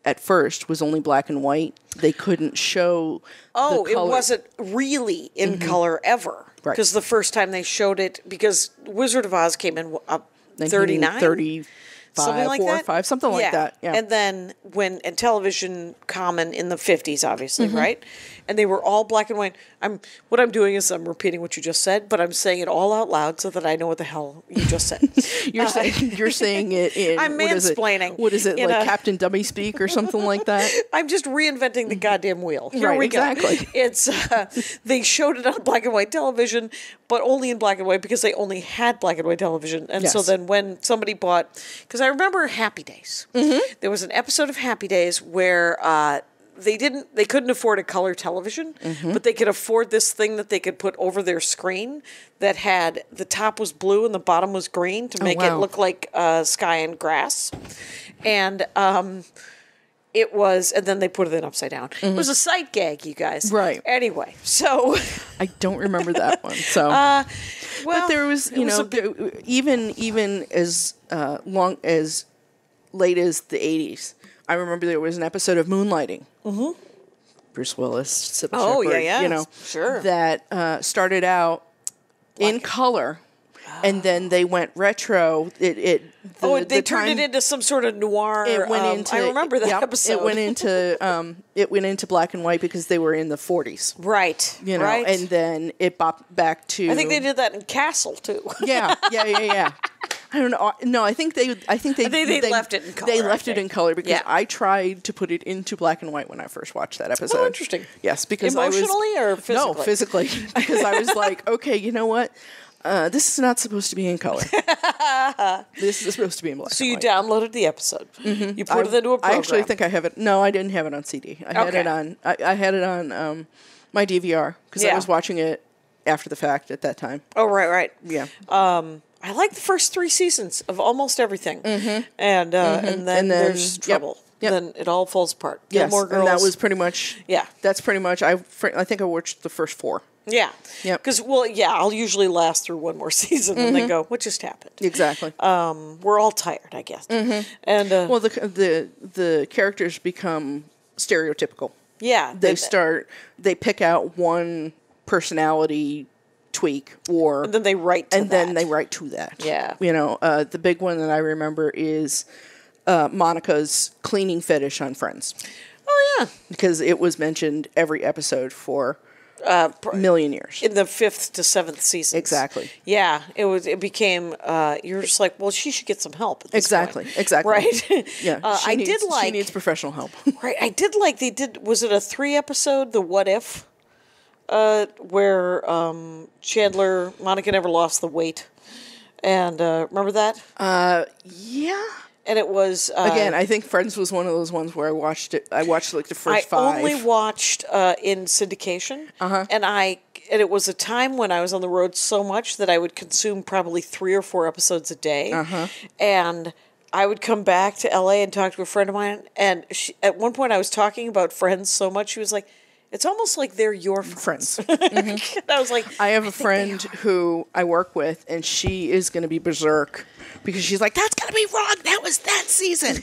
at first was only black and white, they couldn't show the color. It wasn't really in color ever. Right. Because the first time they showed it, because Wizard of Oz came in 39? something like 4 or that? 5, something like that. Yeah. And then and television common in the 50s, obviously, Mm-hmm. right? And they were all black and white. What I'm doing is I'm repeating what you just said, but I'm saying it all out loud so that I know what the hell you just said. You're saying it in I'm mansplaining. What is it in like Captain Dummy speak or something like that? I'm just reinventing the goddamn wheel. Here Right, we go. exactly. It's they showed it on black and white television, but only in black and white because they only had black and white television. And so Yes. then when somebody bought, because I remember Happy Days, there was an episode of Happy Days where they couldn't afford a color television, but they could afford this thing that they could put over their screen that had the top was blue and the bottom was green to make it wow. look like sky and grass, and it was, and then they put it in upside down. It was a sight gag, you guys. Right. Anyway, so I don't remember that one. So, well, but there was, it was a bit- even as long as late as the 80s, I remember there was an episode of Moonlighting. Mm-hmm. Bruce Willis, Sybil Oh, Shepherd, yeah, you know, sure. that started out in color. And then they went retro. they turned it into some sort of noir. It went into. I remember that yep, episode. It went into black and white because they were in the 40s. Right. You know, right. and then it bopped back to. I think they did that in Castle too. Yeah. I don't know. No, I think they left it in color, They I left it think. in color because Yeah. I tried to put it into black and white when I first watched that episode. Oh, interesting. Yes, because Emotionally or physically? No, physically. Because I was like, okay, you know what? This is not supposed to be in color. This is supposed to be in black. So and you white. downloaded the episode. Mm-hmm. You put it into a program. I actually think I have it. No, I didn't have it on CD. I had Okay. it on. I had it on my DVR because I Yeah. was watching it after the fact at that time. Oh, right. Yeah. I like the first 3 seasons of almost everything, and then then- there's yep, trouble. yep. Then it all falls apart. Yes, Gilmore Girls. and that was pretty much. Yeah. That's pretty much. I think I watched the first 4. Yeah. Yep. Because, I'll usually last through one more season and then go, what just happened? Exactly. We're all tired, I guess. And, well, the characters become stereotypical. yeah. They pick out one personality tweak or And then they write to then that. they write to that. Yeah. You know, the big one that I remember is Monica's cleaning fetish on Friends. Oh, yeah. Because it was mentioned every episode for a million years. In the 5th to 7th seasons. Exactly. Yeah. It became, you're just like, well, she should get some help at this Exactly. point. Exactly. Right? Yeah. She needs professional help. Right. I did like was it a 3 episode, The What If? Where Monica never lost the weight. And remember that? Yeah. And it was Again, I think Friends was one of those ones where I watched it. I watched like the first 5. I only watched in syndication, and it was a time when I was on the road so much that I would consume probably 3 or 4 episodes a day, and I would come back to LA and talk to a friend of mine, and at one point I was talking about Friends so much she was like, "It's almost like they're your friends." And I was like, I have a think they friend who I work with, and she is going to be berserk because she's like, "That's going to be wrong. That was that season."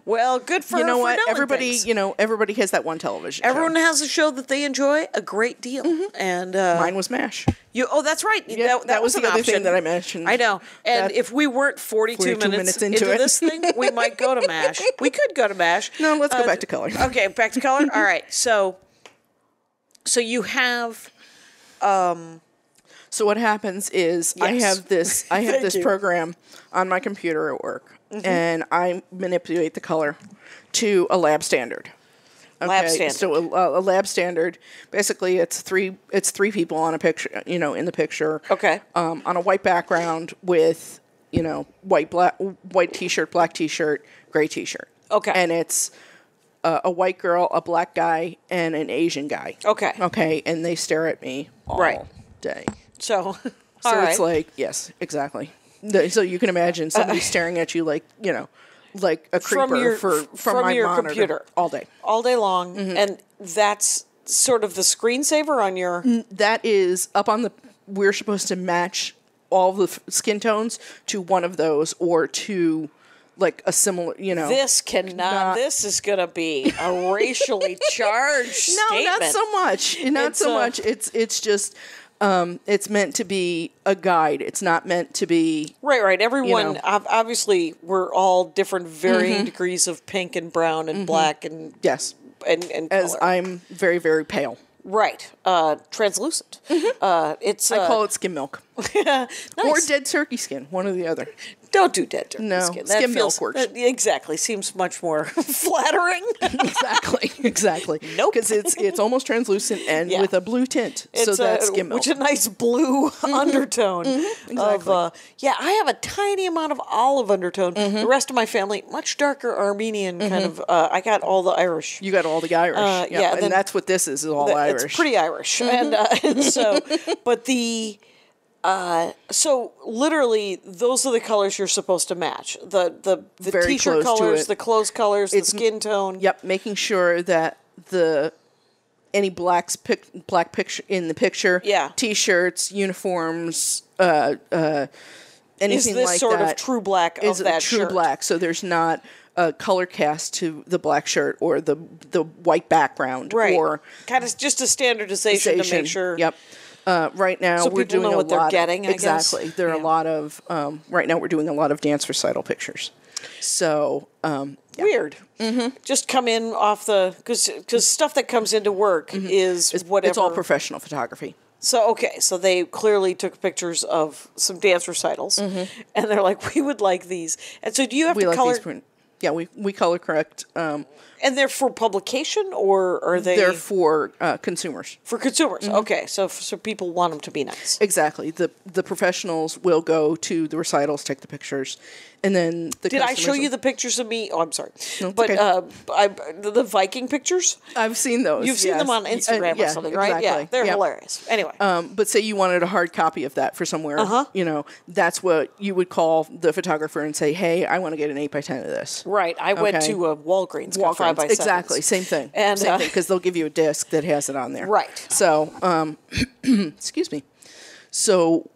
Well, good for You her know for what? knowing Everybody, things. everybody has that one television. Everyone show. has a show that they enjoy a great deal, and Mine was MASH. that's right. Yeah, that was an the other option. thing that I mentioned. I know. And That- if we weren't 42 minutes into it. this thing, we might go to MASH. We could go to MASH. No, let's go back to color. Okay, back to color. All right. So you have. So what happens is I Yes. have this Thank you. program on my computer at work, and I manipulate the color to a lab standard. Lab standard. So a lab standard, basically, it's three people on a picture, in the picture. Okay. On a white background with, white t-shirt, black t-shirt, gray t-shirt. Okay. And it's a white girl, a black guy, and an Asian guy. Okay. Okay, and they stare at me all Right. day. So. So all it's right. like, yes, exactly. So you can imagine somebody staring at you like a creeper from my your monitor computer all day. all day long, and that's sort of the screensaver on your. That is up on the. We're supposed to match all the skin tones to one of those or to like a similar. This cannot. This is going to be a racially charged No, statement. not so much. Not It's, so much. It's just It's meant to be a guide. It's not meant to be Right. Everyone, know. obviously, we're all different varying degrees of pink and brown and black and yes. and As color. I'm very, very pale. Right. Translucent. It's I call it skin milk. nice. Or dead turkey skin, one or the other. Don't do dead turkey No, skin. skim milk works. Exactly. Seems much more flattering. Exactly. Nope. Because it's almost translucent and Yeah. with a blue tint. So that's skim milk. Which is a nice blue undertone. Exactly. Of, I have a tiny amount of olive undertone. The rest of my family, much darker Armenian kind of. I got all the Irish. You got all the Irish. yeah, and then- that's what this is all Irish. It's pretty Irish, and so, but so literally, those are the colors you're supposed to match. The Very t-shirt close to colors, it. the clothes colors, the skin tone. Yep, making sure that any black picture in the picture, Yeah. t-shirts, uniforms, anything Is this like sort that of true black is of that true shirt? black. So there's not a color cast to the black shirt or the white background, Right. Or kind of just a standardization to make sure. Yep. Right now So we're people doing know a what they're lot getting, I guess. exactly. There are a lot of right now we're doing a lot of dance recital pictures. So Weird. Just come in off the because stuff that comes into work is whatever. it's all professional photography. So okay, so they clearly took pictures of some dance recitals, and they're like, "We would like these." And so, do you have to color? Yeah, we color correct. And they're for publication, or are they? They're for consumers. for consumers. Okay, so people want them to be nice. Exactly. The professionals will go to the recitals, take the pictures, and then the. Did I show customers you the pictures of me? Oh, I'm sorry, No, it's but okay. the Viking pictures. I've seen those. You've seen them on Instagram or yeah, something, right? Yeah, exactly. they're Yep. hilarious. Anyway, But say you wanted a hard copy of that for somewhere, that's what you would call the photographer and say, "Hey, I want to get an 8x10 of this." right. I went okay. to Walgreens, got 5x7s. Exactly, same thing. And, Same thing, because they'll give you a disc that has it on there. Right. So, excuse me. So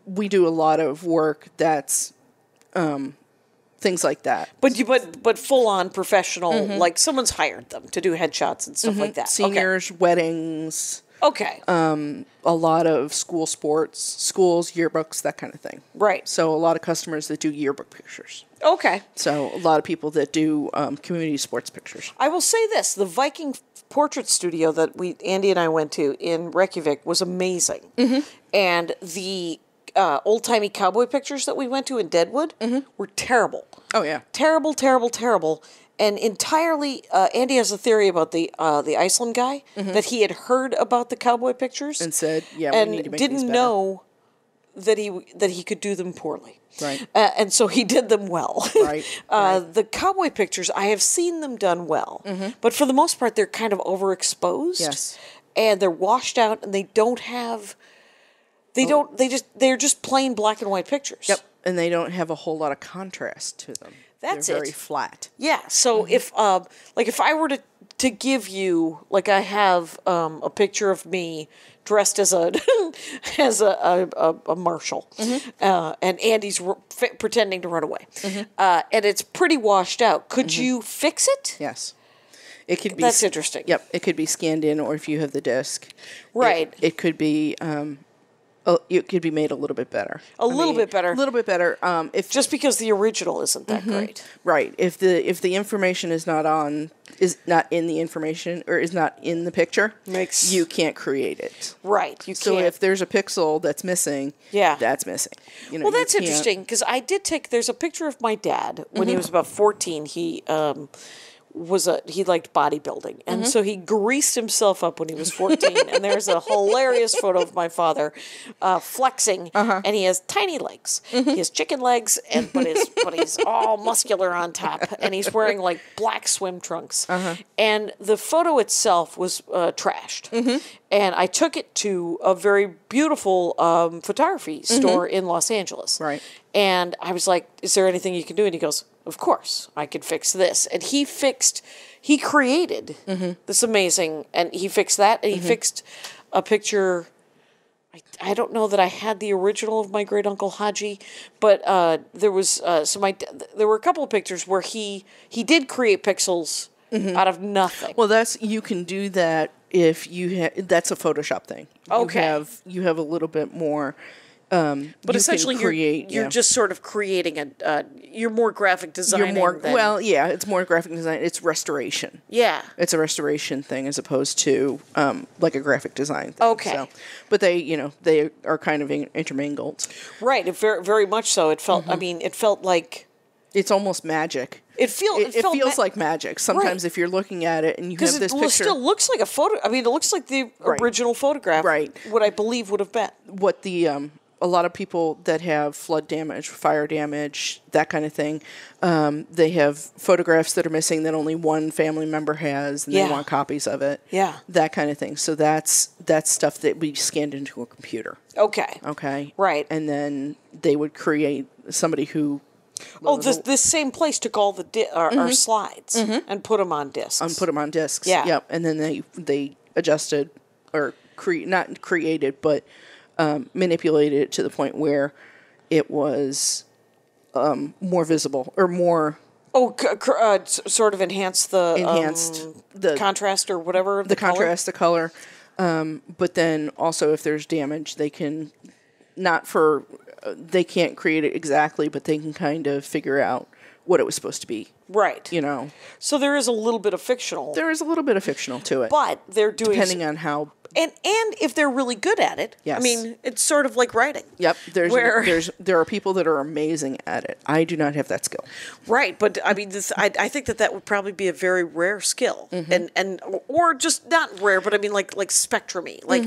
we do a lot of work that's things like that. But full on professional, like someone's hired them to do headshots and stuff like that. Seniors, weddings, Okay. a lot of school sports, schools, yearbooks, that kind of thing. Right. So a lot of customers that do yearbook pictures. Okay. So a lot of people that do community sports pictures. I will say this: the Viking portrait studio that Andy and I went to in Reykjavik was amazing, and the old timey cowboy pictures that we went to in Deadwood were terrible. Oh yeah. Terrible. And entirely, Andy has a theory about the Iceland guy that he had heard about the cowboy pictures And said, "Yeah, we and need to make didn't these better." know that he could do them poorly. Right. And so he did them well. Right, The cowboy pictures, I have seen them done well, but for the most part, they're kind of overexposed. Yes. And they're washed out, and they don't have. They're just plain black and white pictures. Yep. And they don't have a whole lot of contrast to them. That's They're very it. flat. Yeah. So if I were to give you, like, I have a picture of me dressed as a marshal, and Andy's pretending to run away, and it's pretty washed out. Could you fix it? Yes. It could be. That's interesting. Yep. It could be scanned in, or if you have the disc, Right. It could be. It could be made a little bit better. A little bit better. A little bit better. If Just because the original isn't that great. right, if the information is not in the information or is not in the picture, you can't create it. Right. You So can't. if there's a pixel that's missing, Yeah. that's missing. You know, Well, you that's can't- interesting because I did take. There's a picture of my dad when he was about 14. He he liked bodybuilding, and so he greased himself up when he was 14. And there's a hilarious photo of my father flexing, and he has tiny legs. He has chicken legs, but he's all muscular on top, and he's wearing like black swim trunks. And the photo itself was trashed. And I took it to a very beautiful photography store in Los Angeles. Right. And I was like, "Is there anything you can do?" And he goes, "Of course, I could fix this." And he created this amazing, and he fixed that, and he fixed a picture. I don't know that I had the original of my great uncle Haji, but there was there were a couple of pictures where he did create pixels out of nothing. Well, you can do that if you that's a Photoshop thing. Okay. You have a little bit more. But essentially, you're just sort of creating you're more graphic designing. It's more graphic design. It's restoration. Yeah. It's a restoration thing as opposed to like a graphic design thing. Okay. So, but they are kind of intermingled. Right. Very, very much so. It felt. I mean, it felt like it's almost magic. It feels like magic. Sometimes if you're looking at it and you have this picture, it still looks like a photo. I mean, it looks like the original photograph. Right. What I believe would have been. What the a lot of people that have flood damage, fire damage, that kind of thing, they have photographs that are missing that only one family member has, and they want copies of it. Yeah. That kind of thing. So that's stuff that we scanned into a computer. Okay. Okay. Right. And then they would create somebody who... this same place took all the our slides and put them on discs. And put them on discs. Yeah. Yep. And then they adjusted or not created, but... manipulated it to the point where it was more visible or more... sort of enhanced the contrast or whatever. The contrast, the color. But then also if there's damage, they can they can't create it exactly, but they can kind of figure out what it was supposed to be. Right. So there is a little bit of fictional. There is a little bit of fictional to it. But they're doing... Depending on how... And if they're really good at it, yes. I mean, it's sort of like writing. Yep. There are people that are amazing at it. I do not have that skill. Right, but I mean, I think that would probably be a very rare skill, and or just not rare, but I mean like spectrumy, like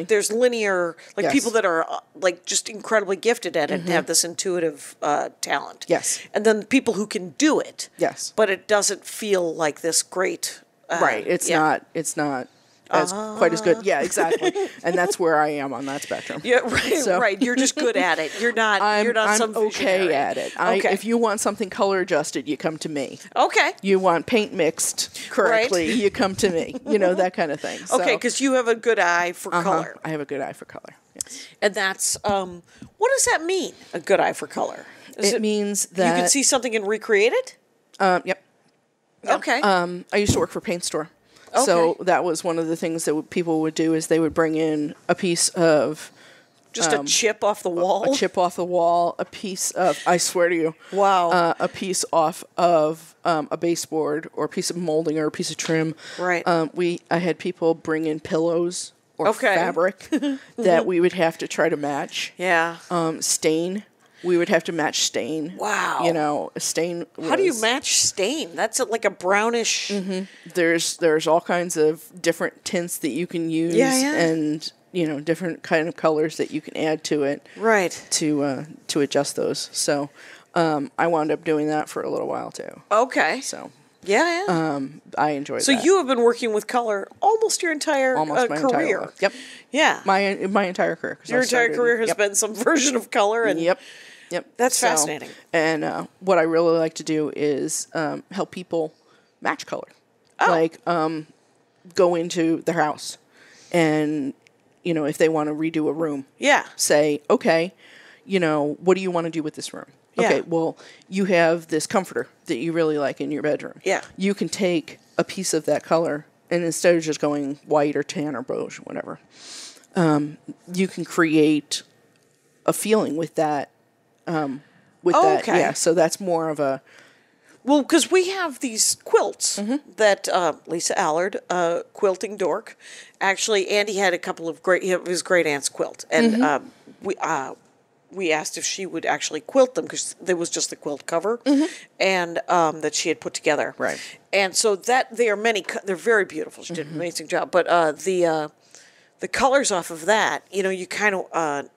there's linear, like people that are like just incredibly gifted at it and have this intuitive talent. Yes. And then people who can do it. Yes. But it doesn't feel like this great. Right. It's not. As quite as good. Yeah, exactly. And that's where I am on that spectrum. Yeah, right. Right. You're just good at it. You're not. You're not some visionary. Okay at it. Okay. If you want something color adjusted, you come to me. Okay. You want paint mixed correctly, you come to me. That kind of thing. Okay, because you have a good eye for color. I have a good eye for color. Yes. And that's what does that mean? A good eye for color. It means that you can see something and recreate it. Yep. Okay. I used to work for a paint store. Okay. So that was one of the things that people would do is they would bring in a piece of... Just a chip off the wall? A chip off the wall, a piece of... I swear to you. Wow. A piece off of a baseboard or a piece of molding or a piece of trim. Right. I had people bring in pillows or fabric that we would have to try to match. Yeah. Stain. We would have to match stain. Wow. A stain was... How do you match stain? That's like a brownish... There's all kinds of different tints that you can use. And, different kind of colors that you can add to it. Right. To adjust those. So, I wound up doing that for a little while, too. Okay. So... Yeah. I enjoyed that. So you have been working with color almost your entire my career. Entire life. Yep. Yeah. My entire career. Your entire career has been some version of color. And Yep. That's fascinating. And what I really like to do is help people match color. Oh. Like go into their house and, if they want to redo a room. Yeah. Say, okay, what do you want to do with this room? Yeah. Okay, well, you have this comforter that you really like in your bedroom. Yeah. You can take a piece of that color, and instead of just going white or tan or beige or whatever, you can create a feeling with that. That. Yeah, so that's more of a... Well, because we have these quilts that Lisa Allard, quilting dork, actually, Andy had a couple of his great aunt's quilt, and we asked if she would actually quilt them because there was just the quilt cover and that she had put together. Right. And so they're very beautiful. She did an amazing job. But the colors off of that, you kind of,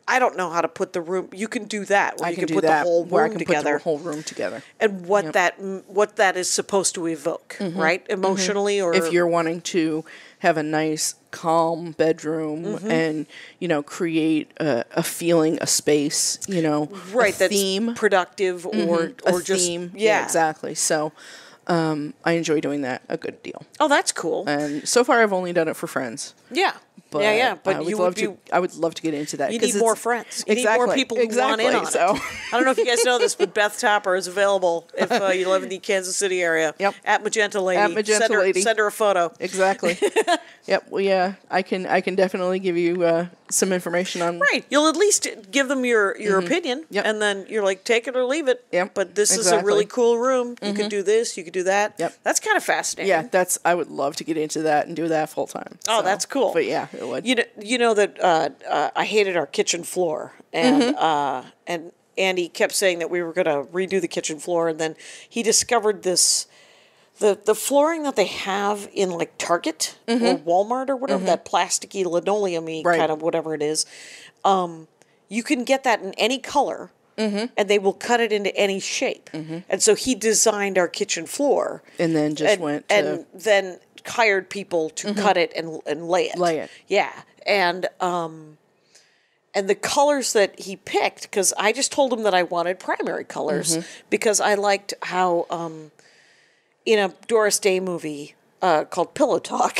I don't know how to put the room. You can do that where you can put the whole room together. Put the whole room together. And what that is supposed to evoke, right? Emotionally or... If you're wanting to have a nice, calm bedroom and, create a feeling, a space, right, a theme. That's productive or just... theme. Yeah, exactly. So I enjoy doing that a good deal. Oh, that's cool. And so far I've only done it for friends. Yeah. But Yeah, but I would you love would to. I would love to get into that. You 'cause need more friends. You exactly, need more people who want in on so. it. I don't know if you guys know this, but Beth Topper is available if you live in the Kansas City area. Yep. At Magenta Lady. At Magenta Lady. Send her a photo. Exactly. Yep. Well, yeah, I can definitely give you some information on. Right. You'll at least give them your opinion, Yep. and then you're like, take it or leave it. Yep, But this is a exactly. really cool room. You could do this. You could do that. Yep. That's kind of fascinating. Yeah, I would love to get into that and do that full time. Oh, that's cool. But yeah, it would. You know that I hated our kitchen floor, and and Andy kept saying that we were going to redo the kitchen floor, and then he discovered this. The flooring that they have in like Target or Walmart or whatever, that plasticky linoleum-y Right. kind of whatever it is, you can get that in any color, and they will cut it into any shape. And so he designed our kitchen floor, And then just went to and then hired people to cut it and lay it. Lay it. Yeah, and the colors that he picked, because I just told him that I wanted primary colors because I liked how in a Doris Day movie called Pillow Talk,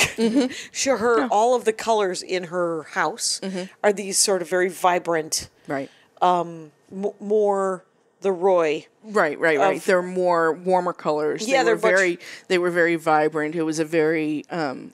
all of the colors in her house are these sort of very vibrant, right. more the Roy. Right. They're more warmer colors. Yeah, they were very vibrant. It was a very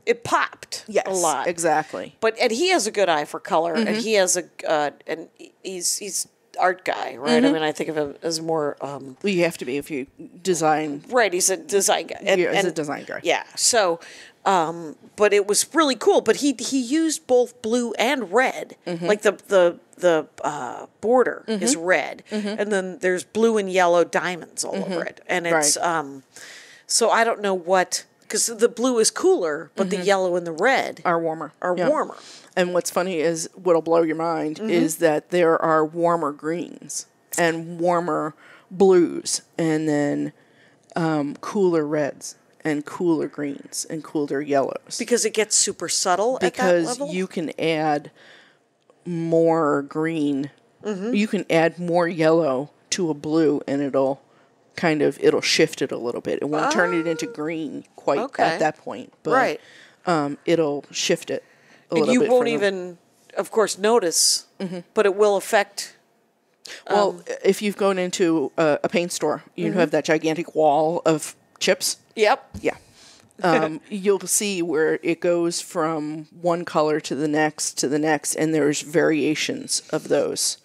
It popped a lot. Exactly. And he has a good eye for color, and he has and he's art guy, right? I mean, I think of him as more. Well, you have to be if you design. Right, he's a design guy. He's a design guy. Yeah. So, but it was really cool. But he used both blue and red. Like the border is red, and then there's blue and yellow diamonds all over it, and it's so I don't know what, because the blue is cooler, but the yellow and the red Are warmer. warmer. And what's funny is, what'll blow your mind is that there are warmer greens and warmer blues, and then cooler reds and cooler greens and cooler yellows. Because it gets super subtle at that Because level? you can add more green, you can add more yellow to a blue, and it'll shift it a little bit. It won't turn it into green quite at that point, but it'll shift it a little bit. And you won't even, of course, notice, but it will affect. Well, if you've gone into a paint store, you have that gigantic wall of chips. Yep. Yeah. You'll see where it goes from one color to the next, and there's variations of those.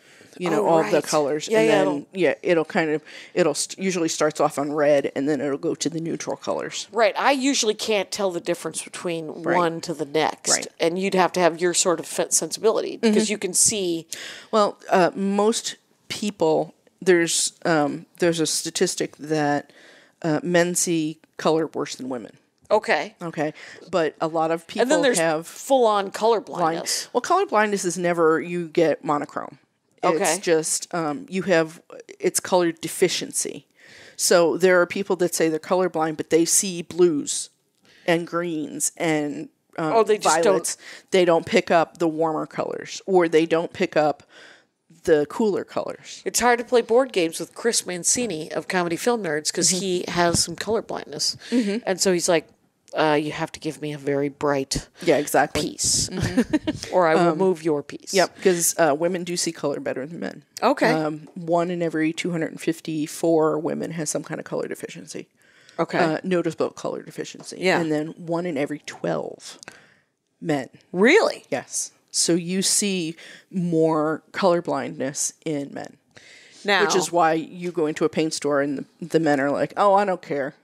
All of the right. colors. Yeah, and then, it'll usually starts off on red, and then it'll go to the neutral colors. Right. I usually can't tell the difference between one to the next. Right. And you'd have to have your sort of sensibility, because you can see. Well, most people, there's a statistic that men see color worse than women. Okay. Okay, but a lot of people And then there's have full-on color blindness. Well, color blindness is never you get monochrome. Okay. It's just it's color deficiency. So there are people that say they're colorblind, but they see blues and greens and They just violets. They don't pick up the warmer colors, or they don't pick up the cooler colors. It's hard to play board games with Chris Mancini of Comedy Film Nerds, because he has some color blindness. And so he's like, you have to give me a very bright piece, or I will move your piece. Yep, because women do see color better than men. Okay. 1 in every 254 women has some kind of color deficiency. Okay. Noticeable color deficiency. Yeah. And then 1 in every 12 men. Really? Yes. So you see more color blindness in men. Now, Which is why you go into a paint store and the men are like, oh, I don't care.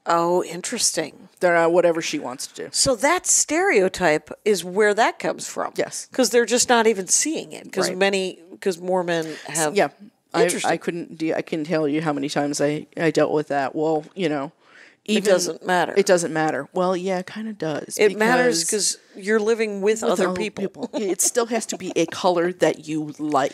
oh, interesting. They're not whatever she wants to do. So that stereotype is where that comes from. Yes. Because they're just not even seeing it. Because Right. more men have. Yeah. Interesting. I couldn't tell you how many times I dealt with that. Well, It doesn't matter. It doesn't matter. Well, yeah, it kind of does. It matters because you're living with other people. It still has to be a color that you like.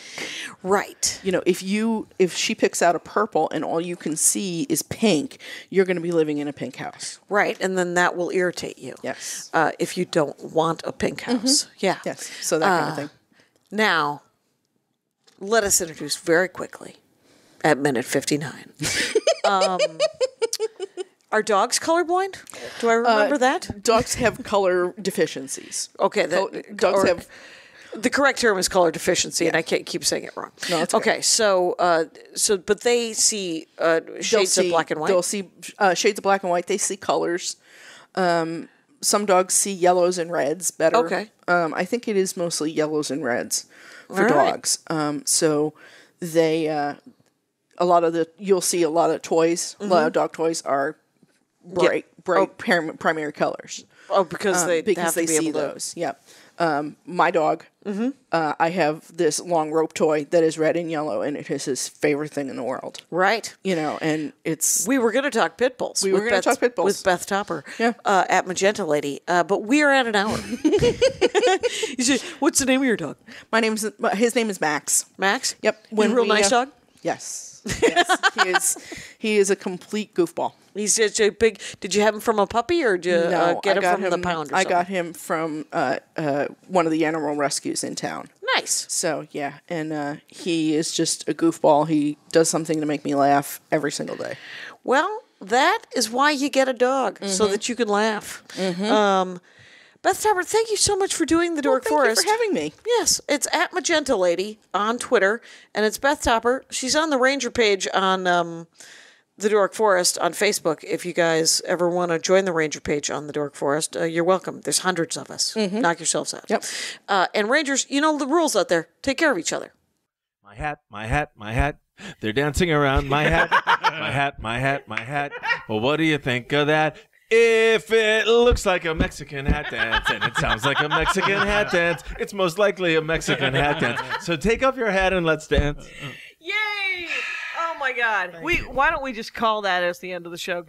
Right. If she picks out a purple and all you can see is pink, you're going to be living in a pink house. Right. And then that will irritate you. Yes. If you don't want a pink house. Yeah. Yes. So that kind of thing. Now, let us introduce very quickly, at minute 59, Are dogs colorblind? Do I remember that? Dogs have color deficiencies. Okay, Dogs have. The correct term is color deficiency, and I can't keep saying it wrong. No, that's okay. So but they see shades of black and white. They'll see shades of black and white. They see colors. Some dogs see yellows and reds better. Okay. I think it is mostly yellows and reds for dogs. So they you'll see a lot of toys. A lot of dog toys are bright primary colors. Oh, because they have to be see able those. Yep. My dog, I have this long rope toy that is red and yellow, and it is his favorite thing in the world. Right. And it's... We were going to talk pit bulls. We were going to talk pit bulls. With Beth Topper Yeah. At Magenta Lady. But we are at an hour. You say, what's the name of your dog? His name is Max. Max? Yep. He's a real nice dog? Yes. He is a complete goofball. He's such a big... Did you have him from a puppy, or did you get him from the pound or I something? got him from one of the animal rescues in town. Nice. So, yeah. And he is just a goofball. He does something to make me laugh every single day. Well, that is why you get a dog, so that you can laugh. Beth Topper, thank you so much for doing the Dork Forest. Thank you for having me. Yes, it's at Magenta Lady on Twitter, and it's Beth Topper. She's on the Ranger page on the Dork Forest on Facebook. If you guys ever want to join the Ranger page on the Dork Forest, you're welcome. There's hundreds of us. Knock yourselves out. Yep. And Rangers, you know the rules out there. Take care of each other. My hat, my hat, my hat. They're dancing around my hat. My hat, my hat, my hat. Well, what do you think of that? If it looks like a Mexican hat dance and it sounds like a Mexican hat dance, it's most likely a Mexican hat dance. So take off your hat and let's dance. Yay! Oh my God. Why don't we just call that as the end of the show?